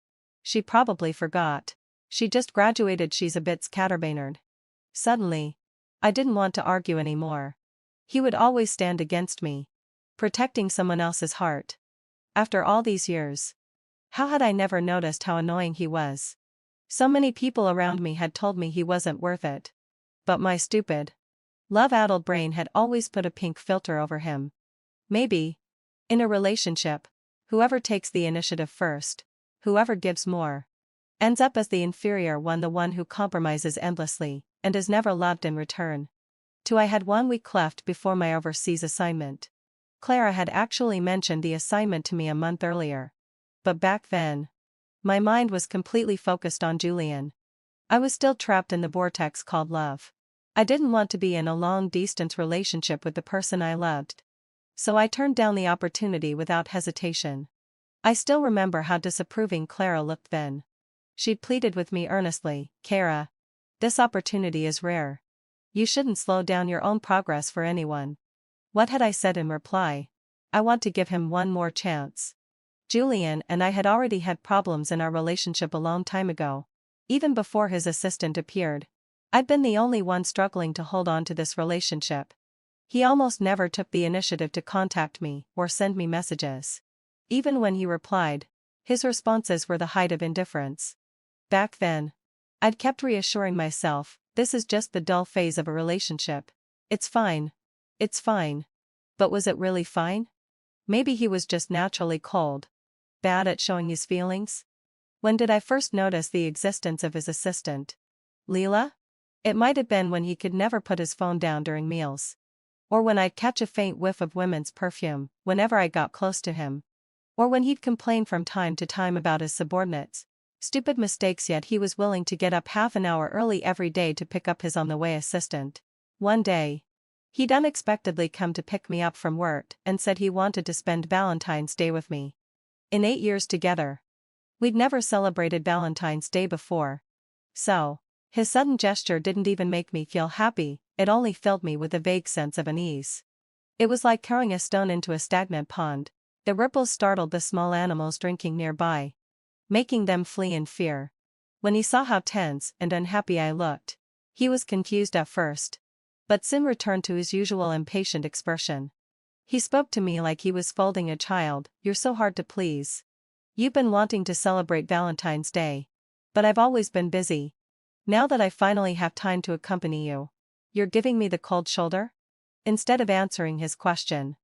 She probably forgot. She just graduated, she's a bit scatterbrained. Suddenly, I didn't want to argue anymore. He would always stand against me, protecting someone else's heart. After all these years, how had I never noticed how annoying he was? So many people around me had told me he wasn't worth it. But my stupid, love-addled brain had always put a pink filter over him. Maybe, in a relationship, whoever takes the initiative first, whoever gives more, ends up as the inferior one, the one who compromises endlessly, and is never loved in return. I had 1 week left before my overseas assignment. Clara had actually mentioned the assignment to me a month earlier. But back then, my mind was completely focused on Julian. I was still trapped in the vortex called love. I didn't want to be in a long-distance relationship with the person I loved. So I turned down the opportunity without hesitation. I still remember how disapproving Clara looked then. She pleaded with me earnestly, Kara, this opportunity is rare. You shouldn't slow down your own progress for anyone. What had I said in reply? I want to give him one more chance. Julian and I had already had problems in our relationship a long time ago. Even before his assistant appeared, I'd been the only one struggling to hold on to this relationship. He almost never took the initiative to contact me or send me messages. Even when he replied, his responses were the height of indifference. Back then, I'd kept reassuring myself, this is just the dull phase of a relationship. It's fine. It's fine. But was it really fine? Maybe he was just naturally cold, bad at showing his feelings. When did I first notice the existence of his assistant? Leela? It might have been when he could never put his phone down during meals. Or when I'd catch a faint whiff of women's perfume whenever I got close to him. Or when he'd complain from time to time about his subordinates. Stupid mistakes, yet he was willing to get up half an hour early every day to pick up his on-the-way assistant. One day, he'd unexpectedly come to pick me up from work and said he wanted to spend Valentine's Day with me. In 8 years together, we'd never celebrated Valentine's Day before. So, his sudden gesture didn't even make me feel happy, it only filled me with a vague sense of unease. It was like throwing a stone into a stagnant pond. The ripples startled the small animals drinking nearby, making them flee in fear. When he saw how tense and unhappy I looked, he was confused at first, but soon returned to his usual impatient expression. He spoke to me like he was scolding a child, "You're so hard to please. You've been wanting to celebrate Valentine's Day. But I've always been busy. Now that I finally have time to accompany you, you're giving me the cold shoulder?" Instead of answering his question,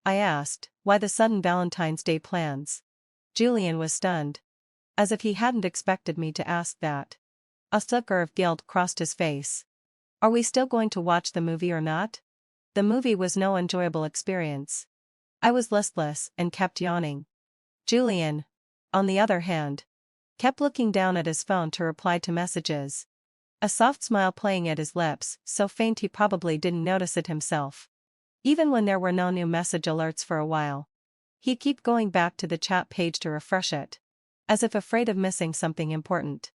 I asked, why the sudden Valentine's Day plans? Julian was stunned. As if he hadn't expected me to ask that. A flicker of guilt crossed his face. Are we still going to watch the movie or not? The movie was no enjoyable experience. I was listless and kept yawning. Julian, on the other hand, kept looking down at his phone to reply to messages. A soft smile playing at his lips, so faint he probably didn't notice it himself. Even when there were no new message alerts for a while, he'd keep going back to the chat page to refresh it, as if afraid of missing something important.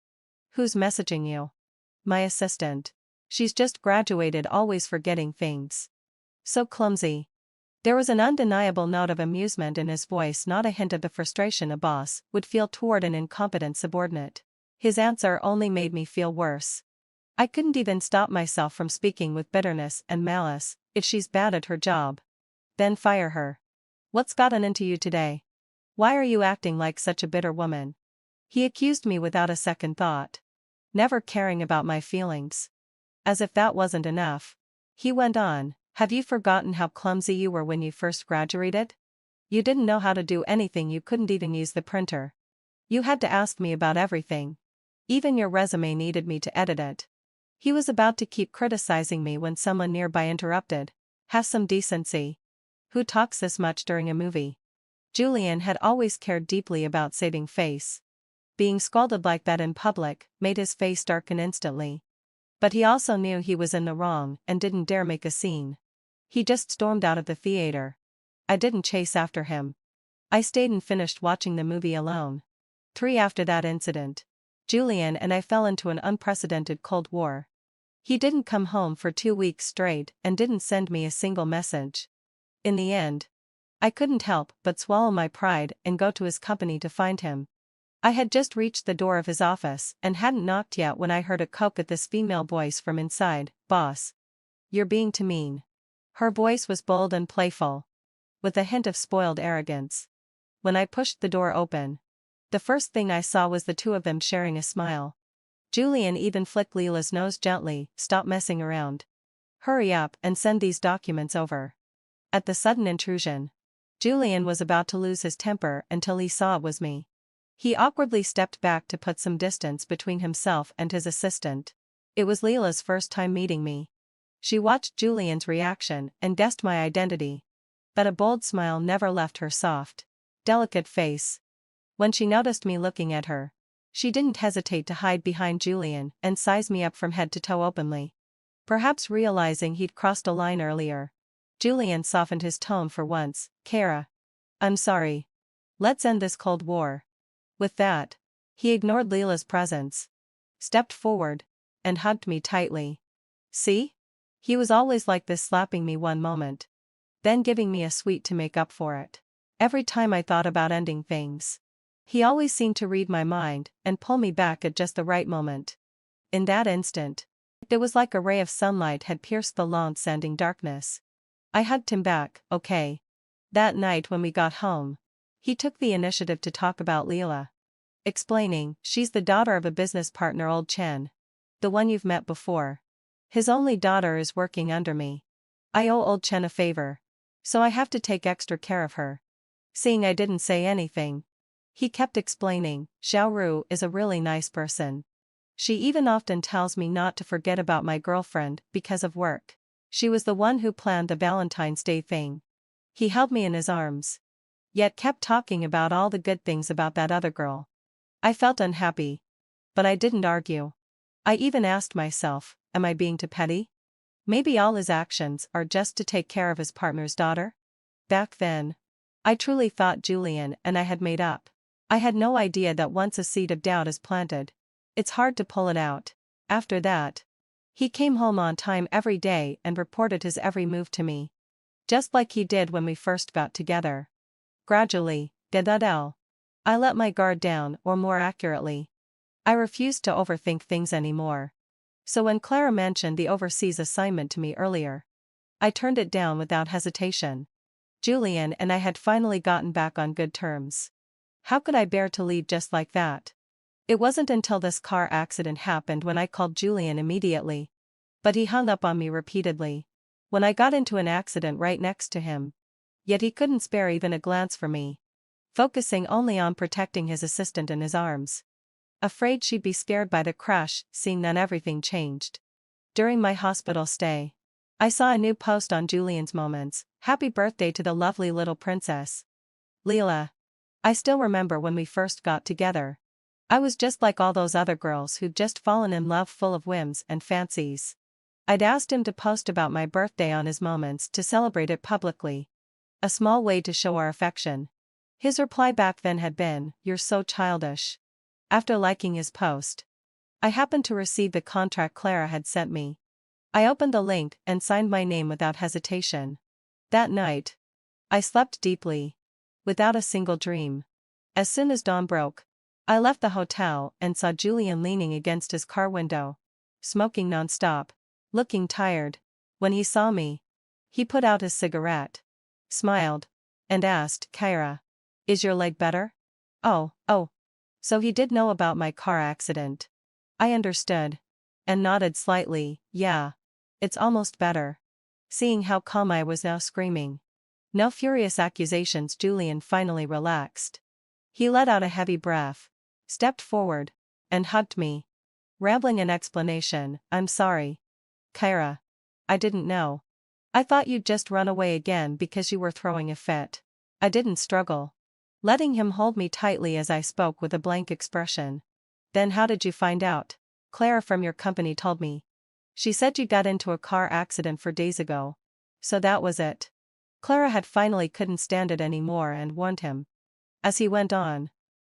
Who's messaging you? My assistant. She's just graduated, always forgetting things. So clumsy. There was an undeniable note of amusement in his voice, not a hint of the frustration a boss would feel toward an incompetent subordinate. His answer only made me feel worse. I couldn't even stop myself from speaking with bitterness and malice. If she's bad at her job, then fire her. What's gotten into you today? Why are you acting like such a bitter woman? He accused me without a second thought. Never caring about my feelings. As if that wasn't enough. He went on, have you forgotten how clumsy you were when you first graduated? You didn't know how to do anything, you couldn't even use the printer. You had to ask me about everything. Even your resume needed me to edit it. He was about to keep criticizing me when someone nearby interrupted. Have some decency. Who talks this much during a movie? Julian had always cared deeply about saving face. Being scolded like that in public made his face darken instantly. But he also knew he was in the wrong and didn't dare make a scene. He just stormed out of the theater. I didn't chase after him. I stayed and finished watching the movie alone. 3 After that incident, Julian and I fell into an unprecedented Cold War. He didn't come home for 2 weeks straight and didn't send me a single message. In the end, I couldn't help but swallow my pride and go to his company to find him. I had just reached the door of his office and hadn't knocked yet when I heard a cope at this female voice from inside. Boss. You're being too mean. Her voice was bold and playful, with a hint of spoiled arrogance. When I pushed the door open, the first thing I saw was the two of them sharing a smile. Julian even flicked Leela's nose gently. Stop messing around. Hurry up and send these documents over. At the sudden intrusion, Julian was about to lose his temper until he saw it was me. He awkwardly stepped back to put some distance between himself and his assistant. It was Leela's first time meeting me. She watched Julian's reaction and guessed my identity. But a bold smile never left her soft, delicate face. When she noticed me looking at her, she didn't hesitate to hide behind Julian and size me up from head to toe openly. Perhaps realizing he'd crossed a line earlier, Julian softened his tone for once. Kara. I'm sorry. Let's end this Cold War. With that, he ignored Leela's presence, stepped forward, and hugged me tightly. See? He was always like this, slapping me one moment, then giving me a sweet to make up for it. Every time I thought about ending things, he always seemed to read my mind and pull me back at just the right moment. In that instant, it was like a ray of sunlight had pierced the long-standing darkness. I hugged him back. Okay. That night when we got home, he took the initiative to talk about Leela, explaining, she's the daughter of a business partner, old Chen. The one you've met before. His only daughter is working under me. I owe old Chen a favor, so I have to take extra care of her. Seeing I didn't say anything, he kept explaining, Xiaoru is a really nice person. She even often tells me not to forget about my girlfriend because of work. She was the one who planned the Valentine's Day thing. He held me in his arms, yet kept talking about all the good things about that other girl. I felt unhappy, but I didn't argue. I even asked myself, am I being too petty? Maybe all his actions are just to take care of his partner's daughter? Back then, I truly thought Julian and I had made up. I had no idea that once a seed of doubt is planted, it's hard to pull it out. After that, he came home on time every day and reported his every move to me. Just like he did when we first got together. Gradually, I let my guard down, or more accurately, I refused to overthink things anymore. So when Clara mentioned the overseas assignment to me earlier, I turned it down without hesitation. Julian and I had finally gotten back on good terms. How could I bear to leave just like that? It wasn't until this car accident happened when I called Julian immediately. But he hung up on me repeatedly when I got into an accident right next to him. Yet he couldn't spare even a glance for me, focusing only on protecting his assistant in his arms. Afraid she'd be scared by the crash. Seeing that everything changed. During my hospital stay, I saw a new post on Julian's Moments. Happy birthday to the lovely little princess. Leela. I still remember when we first got together. I was just like all those other girls who'd just fallen in love, full of whims and fancies. I'd asked him to post about my birthday on his Moments to celebrate it publicly. A small way to show our affection. His reply back then had been, "You're so childish." After liking his post, I happened to receive the contract Clara had sent me. I opened the link and signed my name without hesitation. That night, I slept deeply, without a single dream. As soon as dawn broke, I left the hotel and saw Julian leaning against his car window, smoking non-stop, looking tired. When he saw me, he put out his cigarette, smiled, and asked, Kyra, is your leg better? Oh, so he did know about my car accident. I understood. And nodded slightly, yeah. It's almost better. Seeing how calm I was now screaming. No furious accusations, Julian finally relaxed. He let out a heavy breath, stepped forward, and hugged me. Rambling an explanation, I'm sorry. Kyra. I didn't know. I thought you'd just run away again because you were throwing a fit. I didn't struggle. Letting him hold me tightly as I spoke with a blank expression. Then how did you find out? Clara from your company told me. She said you got into a car accident 4 days ago. So that was it. Clara had finally couldn't stand it anymore and warned him. As he went on,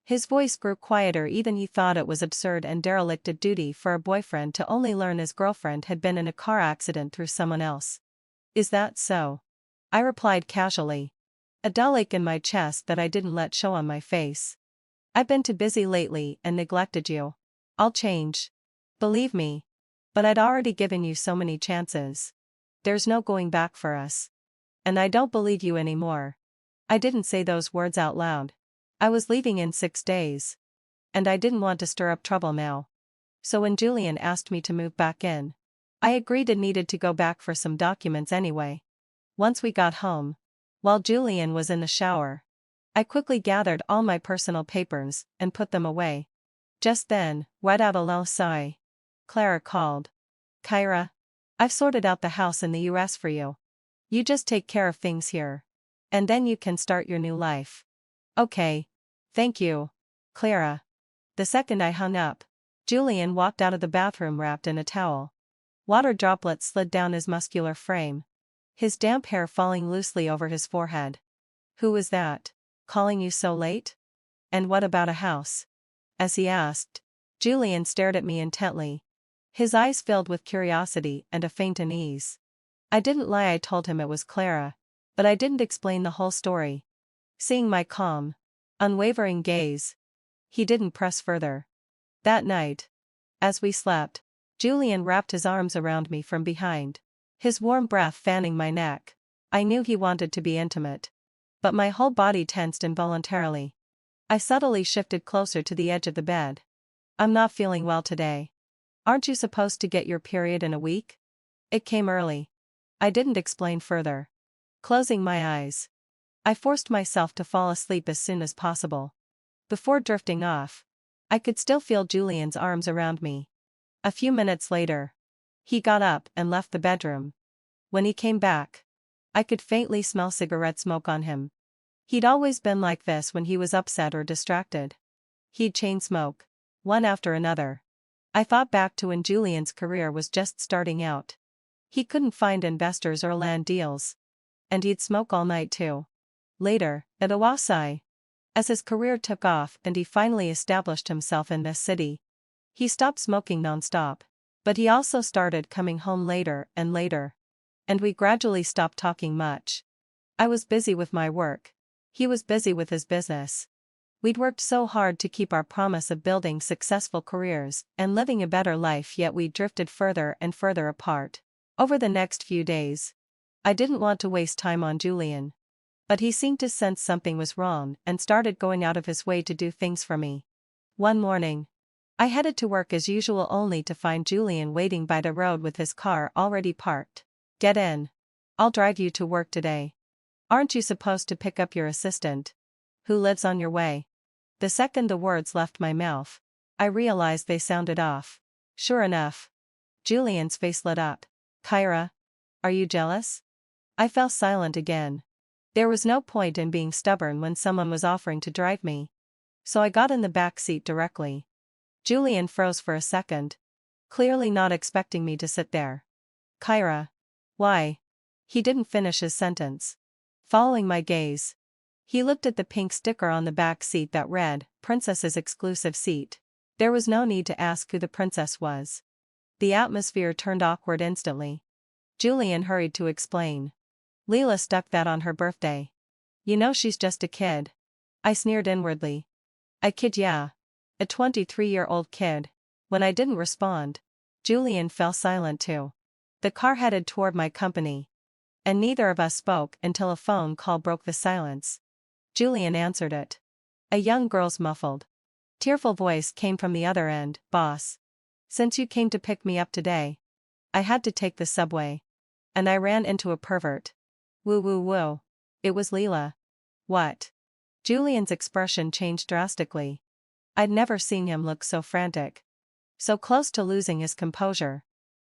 his voice grew quieter. Even he thought it was absurd and derelict of duty for a boyfriend to only learn his girlfriend had been in a car accident through someone else. Is that so? I replied casually. A dull ache in my chest that I didn't let show on my face. I've been too busy lately and neglected you. I'll change. Believe me. But I'd already given you so many chances. There's no going back for us. And I don't believe you anymore. I didn't say those words out loud. I was leaving in 6 days. And I didn't want to stir up trouble now. So when Julian asked me to move back in, I agreed and needed to go back for some documents anyway. Once we got home, while Julian was in the shower, I quickly gathered all my personal papers and put them away. Just then, let out a low sigh. Clara called. Kyra, I've sorted out the house in the US for you. You just take care of things here. And then you can start your new life. Okay. Thank you, Clara. The second I hung up, Julian walked out of the bathroom wrapped in a towel. Water droplets slid down his muscular frame, his damp hair falling loosely over his forehead. Who was that, calling you so late? And what about a house? As he asked, Julian stared at me intently. His eyes filled with curiosity and a faint unease. I didn't lie, I told him it was Clara, but I didn't explain the whole story. Seeing my calm, unwavering gaze, he didn't press further. That night, as we slept, Julian wrapped his arms around me from behind, his warm breath fanning my neck. I knew he wanted to be intimate. But my whole body tensed involuntarily. I subtly shifted closer to the edge of the bed. I'm not feeling well today. Aren't you supposed to get your period in a week? It came early. I didn't explain further. Closing my eyes, I forced myself to fall asleep as soon as possible. Before drifting off, I could still feel Julian's arms around me. A few minutes later, he got up and left the bedroom. When he came back, I could faintly smell cigarette smoke on him. He'd always been like this when he was upset or distracted. He'd chain smoke, one after another. I thought back to when Julian's career was just starting out. He couldn't find investors or land deals. And he'd smoke all night too. Later, at Awasai, as his career took off and he finally established himself in this city, he stopped smoking nonstop. But he also started coming home later and later. And we gradually stopped talking much. I was busy with my work. He was busy with his business. We'd worked so hard to keep our promise of building successful careers and living a better life, yet we drifted further and further apart. Over the next few days, I didn't want to waste time on Julian. But he seemed to sense something was wrong and started going out of his way to do things for me. One morning, I headed to work as usual only to find Julian waiting by the road with his car already parked. Get in. I'll drive you to work today. Aren't you supposed to pick up your assistant, who lives on your way? The second the words left my mouth, I realized they sounded off. Sure enough, Julian's face lit up. Kyra, are you jealous? I fell silent again. There was no point in being stubborn when someone was offering to drive me. So I got in the back seat directly. Julian froze for a second, clearly not expecting me to sit there. Kyra. Why? He didn't finish his sentence. Following my gaze, he looked at the pink sticker on the back seat that read, Princess's exclusive seat. There was no need to ask who the princess was. The atmosphere turned awkward instantly. Julian hurried to explain. Leela stuck that on her birthday. You know she's just a kid. I sneered inwardly. A kid, yeah. A 23-year-old kid. When I didn't respond, Julian fell silent too. The car headed toward my company. And neither of us spoke until a phone call broke the silence. Julian answered it. A young girl's muffled, tearful voice came from the other end. "Boss. Since you came to pick me up today, I had to take the subway. And I ran into a pervert. Woo woo woo." It was Leela. What? Julian's expression changed drastically. I'd never seen him look so frantic. So close to losing his composure.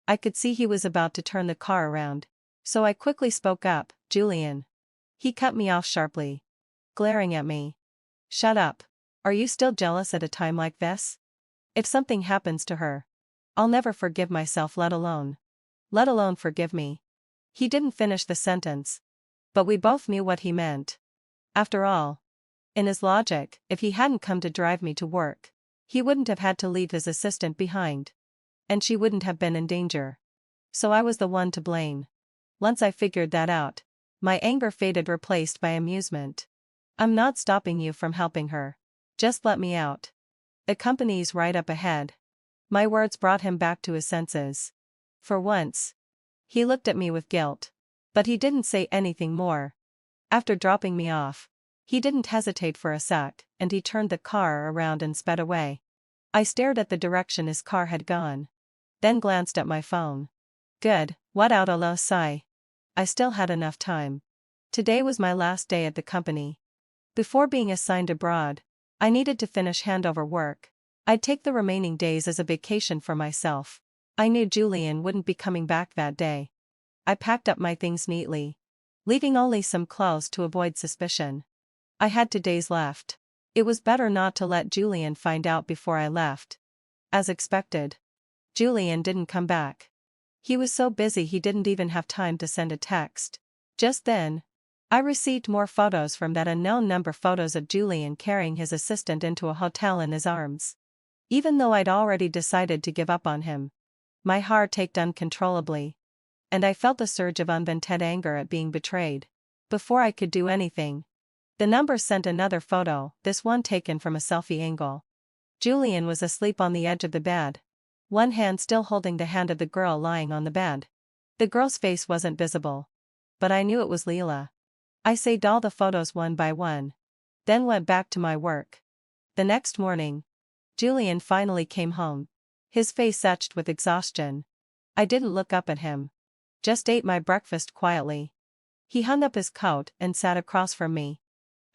I could see he was about to turn the car around. So I quickly spoke up. "Julian." He cut me off sharply, glaring at me. "Shut up. Are you still jealous at a time like this? If something happens to her, I'll never forgive myself, let alone forgive me." He didn't finish the sentence. But we both knew what he meant. After all, in his logic, if he hadn't come to drive me to work, he wouldn't have had to leave his assistant behind. And she wouldn't have been in danger. So I was the one to blame. Once I figured that out, my anger faded, replaced by amusement. "I'm not stopping you from helping her. Just let me out. The company's right up ahead." My words brought him back to his senses. For once, he looked at me with guilt. But he didn't say anything more. After dropping me off, he didn't hesitate for a sec, and he turned the car around and sped away. I stared at the direction his car had gone. Then glanced at my phone. Good, what out a low sigh. I still had enough time. Today was my last day at the company. Before being assigned abroad, I needed to finish handover work. I'd take the remaining days as a vacation for myself. I knew Julian wouldn't be coming back that day. I packed up my things neatly, leaving only some clothes to avoid suspicion. I had 2 days left. It was better not to let Julian find out before I left. As expected, Julian didn't come back. He was so busy he didn't even have time to send a text. Just then, I received more photos from that unknown number, photos of Julian carrying his assistant into a hotel in his arms. Even though I'd already decided to give up on him, my heart ached uncontrollably. And I felt a surge of unvented anger at being betrayed. Before I could do anything, the number sent another photo, this one taken from a selfie angle. Julian was asleep on the edge of the bed, one hand still holding the hand of the girl lying on the bed. The girl's face wasn't visible, but I knew it was Leela. I saved all the photos one by one, then went back to my work. The next morning, Julian finally came home, his face etched with exhaustion. I didn't look up at him. Just ate my breakfast quietly. He hung up his coat and sat across from me.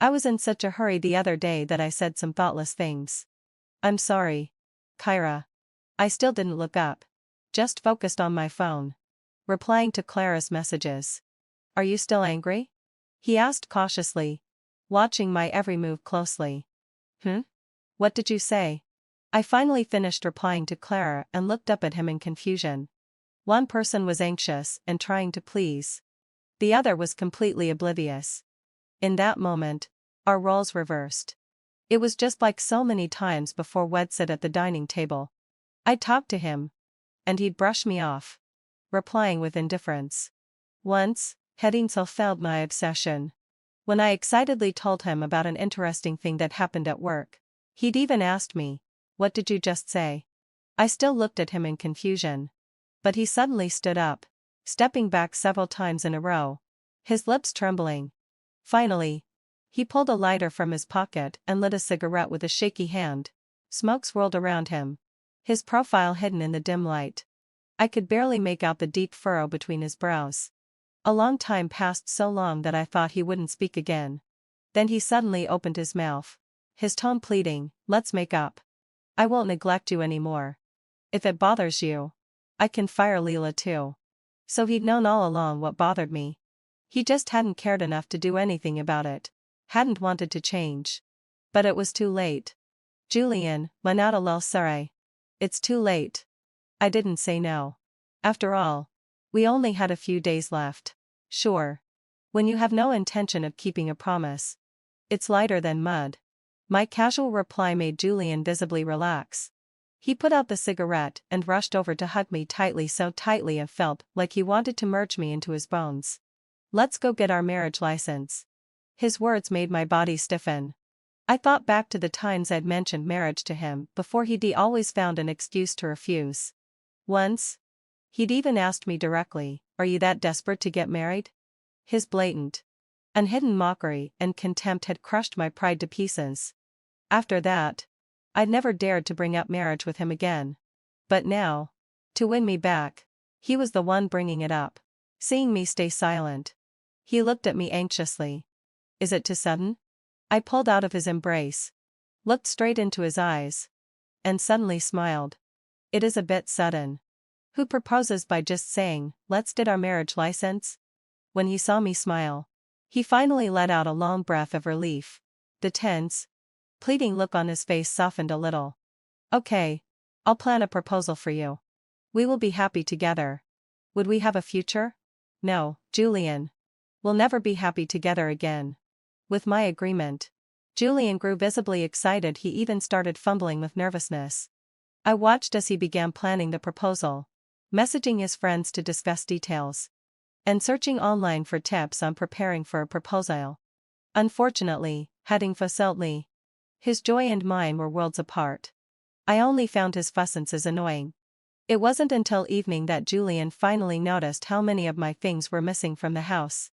I was in such a hurry the other day that I said some thoughtless things. "I'm sorry, Kyra." I still didn't look up. Just focused on my phone, replying to Clara's messages. "Are you still angry?" he asked cautiously, watching my every move closely. What did you say?" I finally finished replying to Clara and looked up at him in confusion. One person was anxious and trying to please. The other was completely oblivious. In that moment, our roles reversed. It was just like so many times before we'd sit at the dining table. I'd talk to him, and he'd brush me off, replying with indifference. Once, heading so failed my obsession. When I excitedly told him about an interesting thing that happened at work, he'd even asked me, "What did you just say?" I still looked at him in confusion. But he suddenly stood up, stepping back several times in a row, his lips trembling. Finally, he pulled a lighter from his pocket and lit a cigarette with a shaky hand. Smoke swirled around him, his profile hidden in the dim light. I could barely make out the deep furrow between his brows. A long time passed, so long that I thought he wouldn't speak again. Then he suddenly opened his mouth, his tone pleading, "Let's make up. I won't neglect you anymore. If it bothers you, I can fire Leela too." So he'd known all along what bothered me. He just hadn't cared enough to do anything about it, hadn't wanted to change. But it was too late. "Julian, manata lel sare. It's too late." I didn't say no. After all, we only had a few days left. Sure. When you have no intention of keeping a promise, it's lighter than mud. My casual reply made Julian visibly relax. He put out the cigarette and rushed over to hug me tightly, so tightly I felt like he wanted to merge me into his bones. "Let's go get our marriage license." His words made my body stiffen. I thought back to the times I'd mentioned marriage to him before he'd always found an excuse to refuse. Once, he'd even asked me directly, "Are you that desperate to get married?" His blatant, unhidden mockery and contempt had crushed my pride to pieces. After that, I'd never dared to bring up marriage with him again. But now, to win me back, he was the one bringing it up. Seeing me stay silent, he looked at me anxiously. Is it too sudden? I pulled out of his embrace, looked straight into his eyes, and suddenly smiled. It is a bit sudden. Who proposes by just saying, let's get our marriage license? When he saw me smile, he finally let out a long breath of relief. The tense, pleading look on his face softened a little. Okay, I'll plan a proposal for you. We will be happy together. Would we have a future? No, Julian. We'll never be happy together again. With my agreement, Julian grew visibly excited. He even started fumbling with nervousness. I watched as he began planning the proposal, messaging his friends to discuss details, and searching online for tips on preparing for a proposal. Unfortunately, heading facilely, his joy and mine were worlds apart. I only found his fussances annoying. It wasn't until evening that Julian finally noticed how many of my things were missing from the house.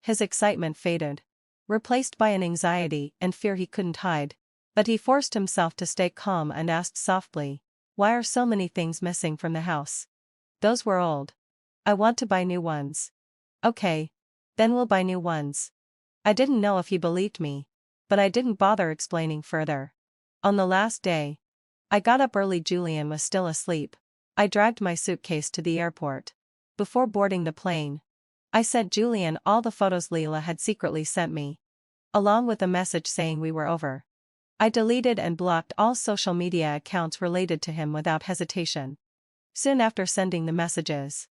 His excitement faded, replaced by an anxiety and fear he couldn't hide, but he forced himself to stay calm and asked softly, "Why are so many things missing from the house?" "Those were old. I want to buy new ones." "Okay. Then we'll buy new ones." I didn't know if he believed me, but I didn't bother explaining further. On the last day, I got up early. Julian was still asleep. I dragged my suitcase to the airport. Before boarding the plane, I sent Julian all the photos Leela had secretly sent me, along with a message saying we were over. I deleted and blocked all social media accounts related to him without hesitation. Soon after sending the messages,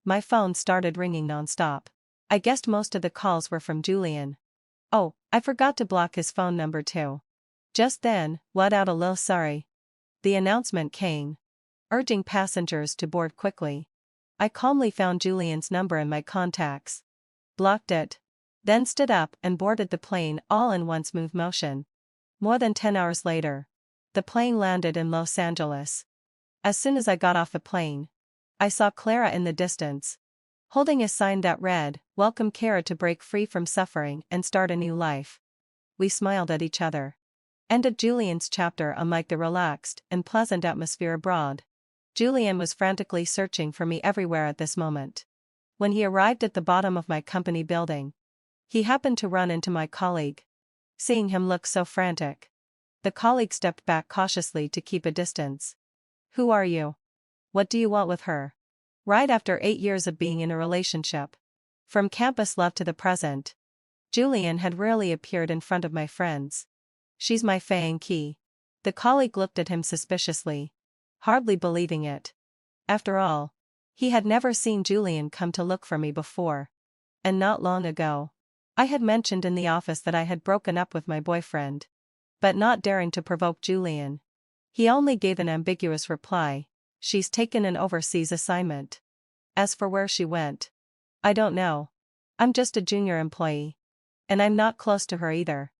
my phone started ringing non-stop. I guessed most of the calls were from Julian. Oh, I forgot to block his phone number too. Just then, let out a little sorry. The announcement came, urging passengers to board quickly. I calmly found Julian's number in my contacts, blocked it, then stood up and boarded the plane all in one smooth motion. More than 10 hours later, the plane landed in Los Angeles. As soon as I got off the plane, I saw Clara in the distance, holding a sign that read, "Welcome Kara to break free from suffering and start a new life." We smiled at each other. End of Julian's chapter. Unlike the relaxed and pleasant atmosphere abroad, Julian was frantically searching for me everywhere at this moment. When he arrived at the bottom of my company building, he happened to run into my colleague. Seeing him look so frantic, the colleague stepped back cautiously to keep a distance. "Who are you? What do you want with her?" Right after 8 years of being in a relationship, from campus love to the present, Julian had rarely appeared in front of my friends. "She's my Fang Qi." The colleague looked at him suspiciously, hardly believing it. After all, he had never seen Julian come to look for me before. And not long ago, I had mentioned in the office that I had broken up with my boyfriend. But not daring to provoke Julian, he only gave an ambiguous reply, "She's taken an overseas assignment. As for where she went, I don't know. I'm just a junior employee. And I'm not close to her either."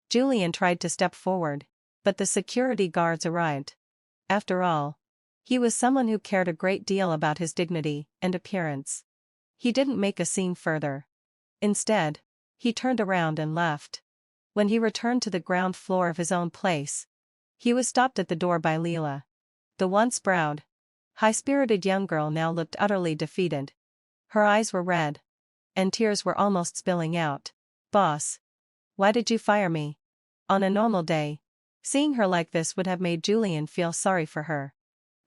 Julian tried to step forward, but the security guards arrived. After all, he was someone who cared a great deal about his dignity and appearance. He didn't make a scene further. Instead, he turned around and left. When he returned to the ground floor of his own place, he was stopped at the door by Leela. The once proud, high-spirited young girl now looked utterly defeated. Her eyes were red, and tears were almost spilling out. "Boss, why did you fire me?" On a normal day, seeing her like this would have made Julian feel sorry for her.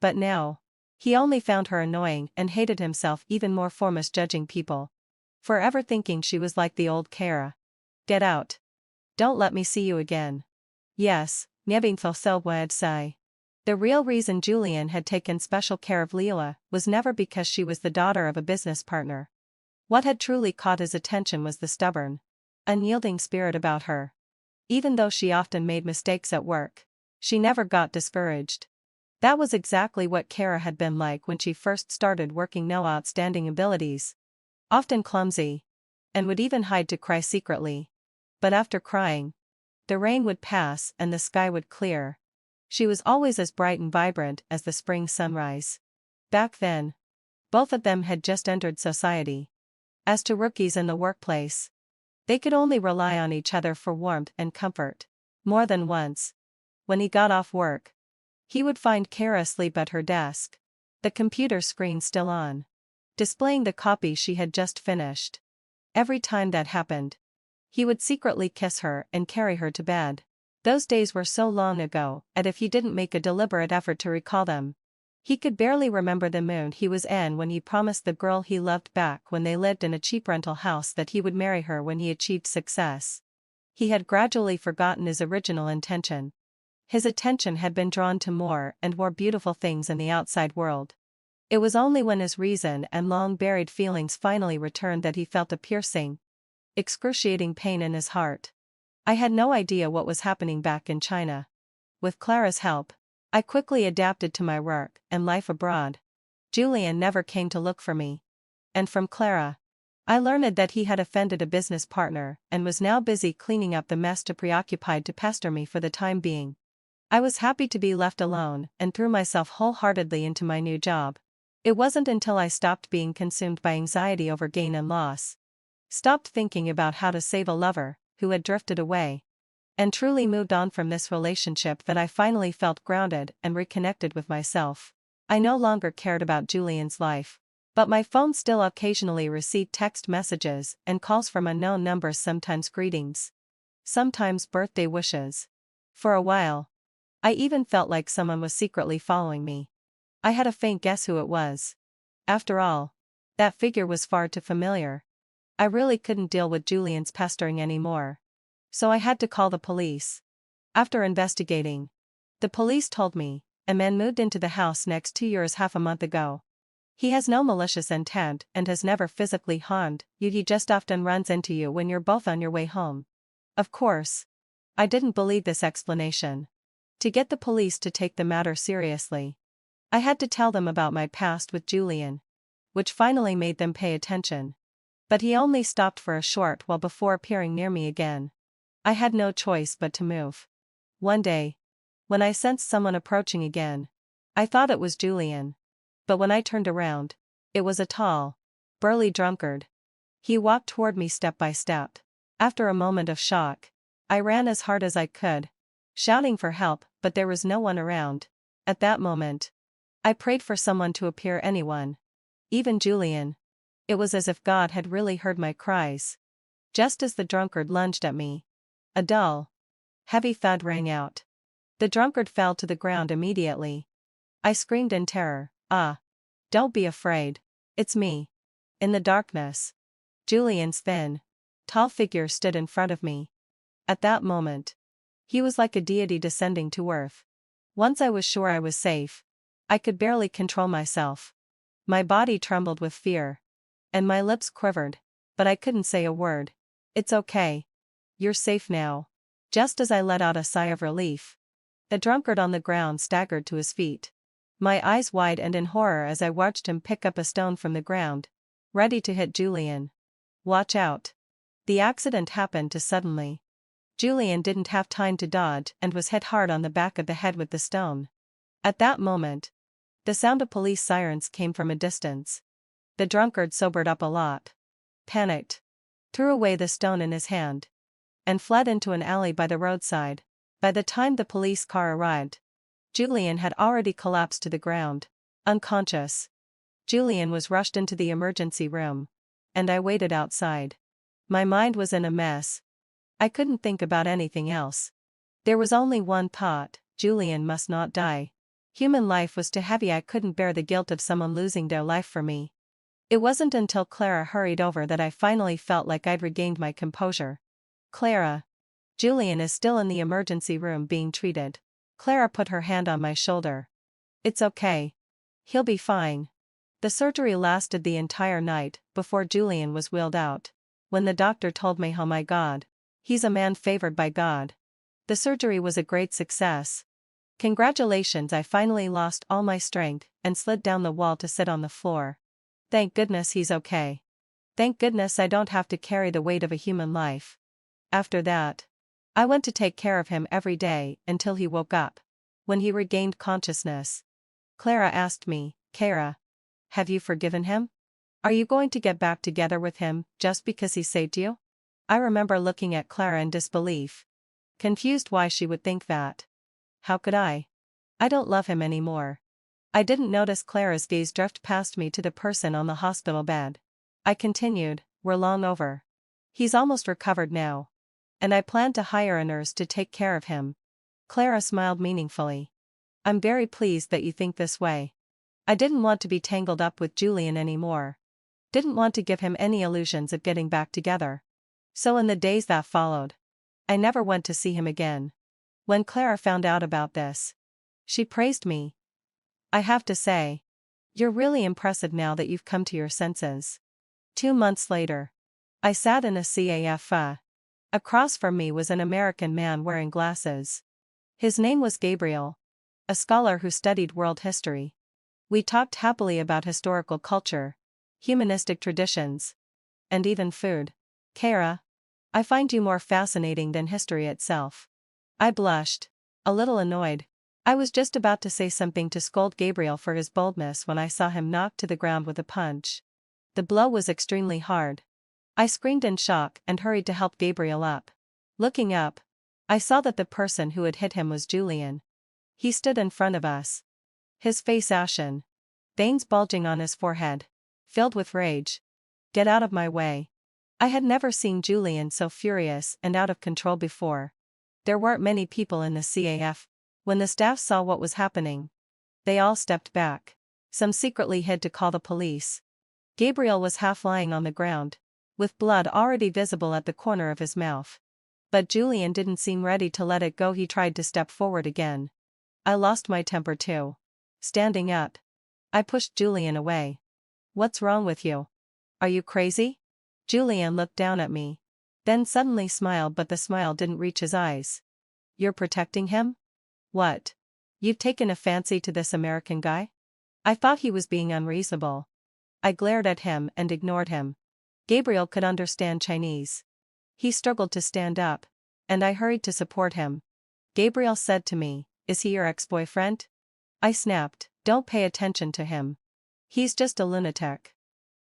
But now, he only found her annoying and hated himself even more for misjudging people. Forever thinking she was like the old Kara. "Get out. Don't let me see you again." Yes, Nebing Thosel Sai. The real reason Julian had taken special care of Leela was never because she was the daughter of a business partner. What had truly caught his attention was the stubborn, unyielding spirit about her. Even though she often made mistakes at work, she never got discouraged. That was exactly what Kara had been like when she first started working. No outstanding abilities, often clumsy, and would even hide to cry secretly. But after crying, the rain would pass and the sky would clear. She was always as bright and vibrant as the spring sunrise. Back then, both of them had just entered society. As to rookies in the workplace, they could only rely on each other for warmth and comfort. More than once, when he got off work, he would find Kara asleep at her desk, the computer screen still on, displaying the copy she had just finished. Every time that happened, he would secretly kiss her and carry her to bed. Those days were so long ago, and if he didn't make a deliberate effort to recall them, he could barely remember the mood he was in when he promised the girl he loved back when they lived in a cheap rental house that he would marry her when he achieved success. He had gradually forgotten his original intention. His attention had been drawn to more and more beautiful things in the outside world. It was only when his reason and long-buried feelings finally returned that he felt a piercing, excruciating pain in his heart. I had no idea what was happening back in China. With Clara's help, I quickly adapted to my work and life abroad. Julian never came to look for me. And from Clara, I learned that he had offended a business partner and was now busy cleaning up the mess, too preoccupied to pester me for the time being. I was happy to be left alone and threw myself wholeheartedly into my new job. It wasn't until I stopped being consumed by anxiety over gain and loss, stopped thinking about how to save a lover who had drifted away, and truly moved on from this relationship that I finally felt grounded and reconnected with myself. I no longer cared about Julian's life, but my phone still occasionally received text messages and calls from unknown numbers, sometimes greetings, sometimes birthday wishes. For a while, I even felt like someone was secretly following me. I had a faint guess who it was. After all, that figure was far too familiar. I really couldn't deal with Julian's pestering anymore. So I had to call the police. After investigating, the police told me a man moved into the house next to yours half a month ago. He has no malicious intent and has never physically harmed you. He just often runs into you when you're both on your way home. Of course, I didn't believe this explanation. To get the police to take the matter seriously, I had to tell them about my past with Julian, which finally made them pay attention. But he only stopped for a short while before appearing near me again. I had no choice but to move. One day, when I sensed someone approaching again, I thought it was Julian. But when I turned around, it was a tall, burly drunkard. He walked toward me step by step. After a moment of shock, I ran as hard as I could, shouting for help, but there was no one around. At that moment, I prayed for someone to appear, anyone. Even Julian. It was as if God had really heard my cries. Just as the drunkard lunged at me, a dull, heavy thud rang out. The drunkard fell to the ground immediately. I screamed in terror, "Ah! Don't be afraid. It's me." In the darkness, Julian's thin, tall figure stood in front of me. At that moment, he was like a deity descending to earth. Once I was sure I was safe, I could barely control myself. My body trembled with fear, and my lips quivered, but I couldn't say a word. "It's okay. You're safe now." Just as I let out a sigh of relief, the drunkard on the ground staggered to his feet. My eyes widened in horror as I watched him pick up a stone from the ground, ready to hit Julian. "Watch out." The accident happened too suddenly. Julian didn't have time to dodge and was hit hard on the back of the head with the stone. At that moment, the sound of police sirens came from a distance. The drunkard sobered up a lot, panicked, threw away the stone in his hand, and fled into an alley by the roadside. By the time the police car arrived, Julian had already collapsed to the ground, unconscious. Julian was rushed into the emergency room, and I waited outside. My mind was in a mess. I couldn't think about anything else. There was only one thought: Julian must not die. Human life was too heavy. I couldn't bear the guilt of someone losing their life for me. It wasn't until Clara hurried over that I finally felt like I'd regained my composure. "Clara. Julian is still in the emergency room being treated." Clara put her hand on my shoulder. "It's okay. He'll be fine." The surgery lasted the entire night before Julian was wheeled out. When the doctor told me, "Oh my God, he's a man favored by God. The surgery was a great success. Congratulations," I finally lost all my strength and slid down the wall to sit on the floor. Thank goodness he's okay. Thank goodness I don't have to carry the weight of a human life. After that, I went to take care of him every day until he woke up. When he regained consciousness, Clara asked me, "Kara, have you forgiven him?" Are you going to get back together with him just because he saved you? I remember looking at Clara in disbelief, confused why she would think that. How could I? I don't love him anymore. I didn't notice Clara's gaze drift past me to the person on the hospital bed. I continued, we're long over. He's almost recovered now. And I plan to hire a nurse to take care of him. Clara smiled meaningfully. I'm very pleased that you think this way. I didn't want to be tangled up with Julian anymore. Didn't want to give him any illusions of getting back together. So in the days that followed, I never went to see him again. When Clara found out about this, she praised me. I have to say, you're really impressive now that you've come to your senses. 2 months later, I sat in a cafe. Across from me was an American man wearing glasses. His name was Gabriel, a scholar who studied world history. We talked happily about historical culture, humanistic traditions, and even food. Kara, I find you more fascinating than history itself. I blushed, a little annoyed. I was just about to say something to scold Gabriel for his boldness when I saw him knocked to the ground with a punch. The blow was extremely hard. I screamed in shock and hurried to help Gabriel up. Looking up, I saw that the person who had hit him was Julian. He stood in front of us, his face ashen, veins bulging on his forehead, filled with rage. Get out of my way. I had never seen Julian so furious and out of control before. There weren't many people in the CAF. When the staff saw what was happening, they all stepped back. Some secretly hid to call the police. Gabriel was half lying on the ground, with blood already visible at the corner of his mouth. But Julian didn't seem ready to let it go. He tried to step forward again. I lost my temper too. Standing up, I pushed Julian away. What's wrong with you? Are you crazy? Julian looked down at me, then suddenly smiled, but the smile didn't reach his eyes. You're protecting him? What? You've taken a fancy to this American guy? I thought he was being unreasonable. I glared at him and ignored him. Gabriel could understand Chinese. He struggled to stand up, and I hurried to support him. Gabriel said to me, "Is he your ex-boyfriend?" I snapped, "Don't pay attention to him. He's just a lunatic."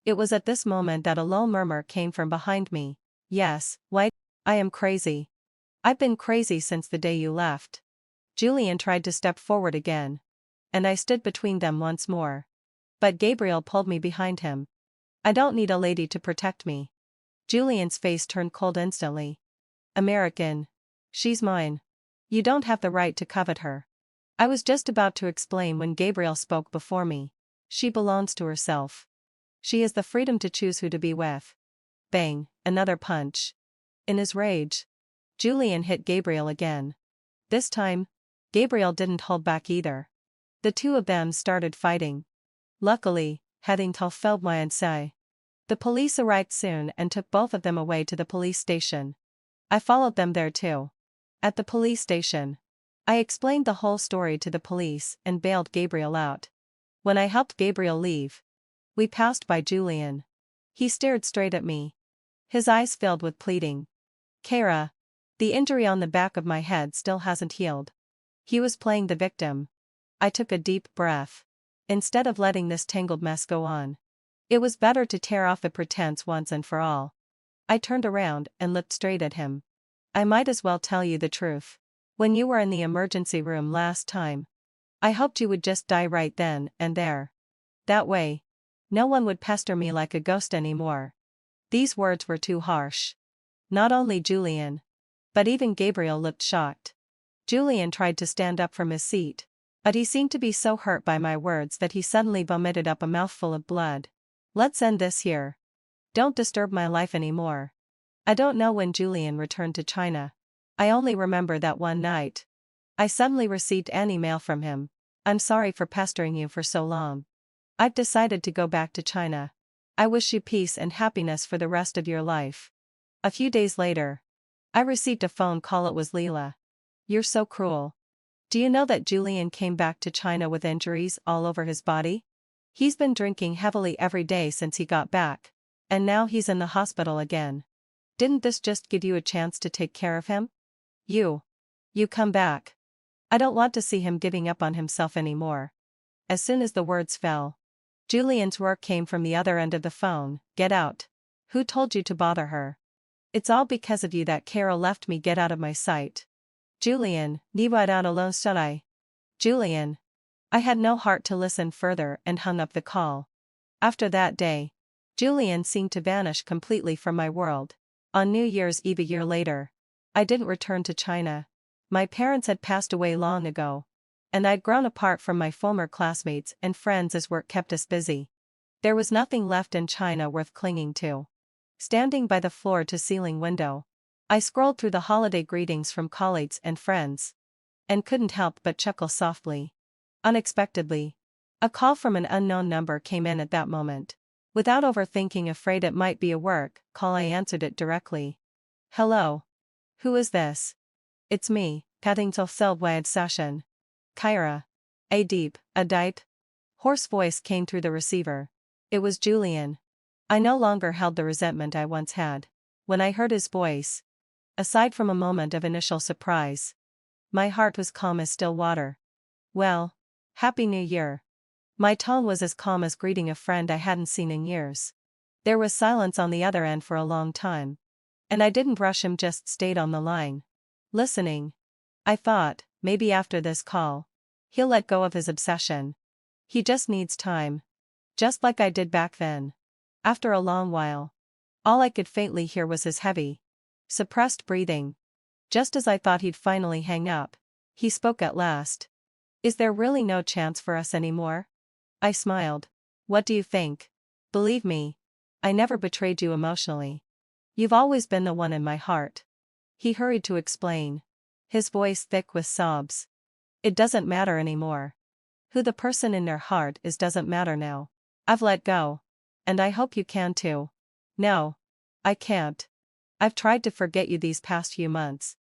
It was at this moment that a low murmur came from behind me. Yes, White, I am crazy. I've been crazy since the day you left. Julian tried to step forward again, and I stood between them once more. But Gabriel pulled me behind him. I don't need a lady to protect me. Julian's face turned cold instantly. American. She's mine. You don't have the right to covet her. I was just about to explain when Gabriel spoke before me. She belongs to herself. She has the freedom to choose who to be with. Bang, another punch. In his rage, Julian hit Gabriel again. This time, Gabriel didn't hold back either. The two of them started fighting. Luckily, heading to Feldmeier. The police arrived soon and took both of them away to the police station. I followed them there too. At the police station, I explained the whole story to the police and bailed Gabriel out. When I helped Gabriel leave, we passed by Julian. He stared straight at me, his eyes filled with pleading. Kara, the injury on the back of my head still hasn't healed. He was playing the victim. I took a deep breath. Instead of letting this tangled mess go on, it was better to tear off the pretense once and for all. I turned around and looked straight at him. I might as well tell you the truth. When you were in the emergency room last time, I hoped you would just die right then and there. That way, no one would pester me like a ghost anymore. These words were too harsh. Not only Julian, but even Gabriel looked shocked. Julian tried to stand up from his seat, but he seemed to be so hurt by my words that he suddenly vomited up a mouthful of blood. Let's end this here. Don't disturb my life anymore. I don't know when Julian returned to China. I only remember that one night, I suddenly received an email from him. I'm sorry for pestering you for so long. I've decided to go back to China. I wish you peace and happiness for the rest of your life. A few days later, I received a phone call. It was Leela. You're so cruel. Do you know that Julian came back to China with injuries all over his body? He's been drinking heavily every day since he got back, and now he's in the hospital again. Didn't this just give you a chance to take care of him? You come back. I don't want to see him giving up on himself anymore. As soon as the words fell, Julian's roar came from the other end of the phone. Get out. Who told you to bother her? It's all because of you that Carol left me. Get out of my sight. Julian, leave it out alone, shall I? Julian. I had no heart to listen further and hung up the call. After that day, Julian seemed to vanish completely from my world. On New Year's Eve a year later, I didn't return to China. My parents had passed away long ago, and I'd grown apart from my former classmates and friends as work kept us busy. There was nothing left in China worth clinging to. Standing by the floor-to-ceiling window, I scrolled through the holiday greetings from colleagues and friends, and couldn't help but chuckle softly. Unexpectedly, a call from an unknown number came in at that moment. Without overthinking, afraid it might be a work call, I answered it directly. Hello. Who is this? It's me, patting till wide session. Kyra. A deep, hoarse voice came through the receiver. It was Julian. I no longer held the resentment I once had. When I heard his voice, aside from a moment of initial surprise, my heart was calm as still water. Well, Happy New Year. My tone was as calm as greeting a friend I hadn't seen in years. There was silence on the other end for a long time. And I didn't rush him, just stayed on the line. Listening. I thought, maybe after this call, he'll let go of his obsession. He just needs time. Just like I did back then. After a long while, all I could faintly hear was his heavy, suppressed breathing. Just as I thought he'd finally hang up, he spoke at last. Is there really no chance for us anymore? I smiled. What do you think? Believe me, I never betrayed you emotionally. You've always been the one in my heart. He hurried to explain, his voice thick with sobs. It doesn't matter anymore. Who the person in their heart is doesn't matter now. I've let go. And I hope you can too. No. I can't. I've tried to forget you these past few months.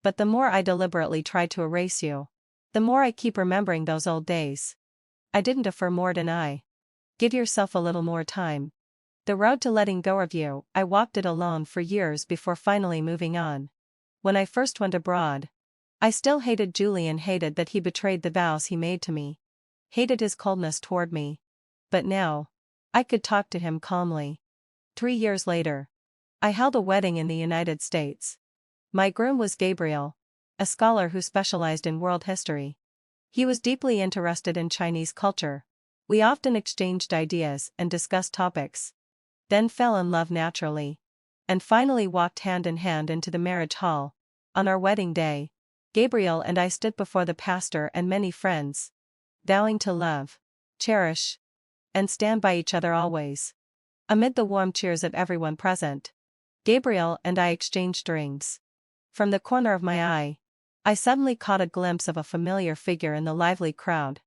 But the more I deliberately try to erase you, the more I keep remembering those old days. I didn't defer more than I. Give yourself a little more time. The road to letting go of you, I walked it alone for years before finally moving on. When I first went abroad, I still hated Julian, hated that he betrayed the vows he made to me. Hated his coldness toward me. But now, I could talk to him calmly. 3 years later, I held a wedding in the United States. My groom was Gabriel, a scholar who specialized in world history. He was deeply interested in Chinese culture. We often exchanged ideas and discussed topics. Then fell in love naturally. And finally walked hand in hand into the marriage hall. On our wedding day, Gabriel and I stood before the pastor and many friends, vowing to love, cherish, and stand by each other always. Amid the warm cheers of everyone present, Gabriel and I exchanged rings. From the corner of my eye, I suddenly caught a glimpse of a familiar figure in the lively crowd.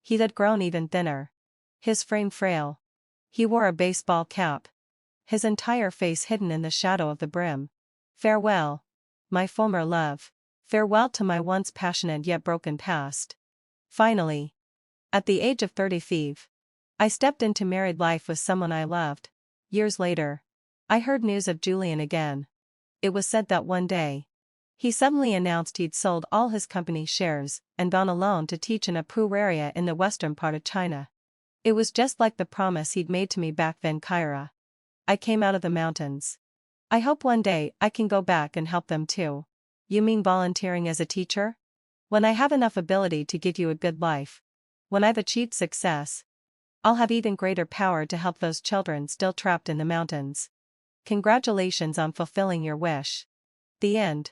He had grown even thinner. His frame frail. He wore a baseball cap. His entire face hidden in the shadow of the brim. Farewell, my former love. Farewell to my once passionate yet broken past. Finally, at the age of 35, I stepped into married life with someone I loved. Years later, I heard news of Julian again. It was said that one day, he suddenly announced he'd sold all his company shares and gone alone to teach in a poor area in the western part of China. It was just like the promise he'd made to me back then, Kyra. I came out of the mountains. I hope one day I can go back and help them too. You mean volunteering as a teacher? When I have enough ability to give you a good life, when I've achieved success, I'll have even greater power to help those children still trapped in the mountains. Congratulations on fulfilling your wish. The end.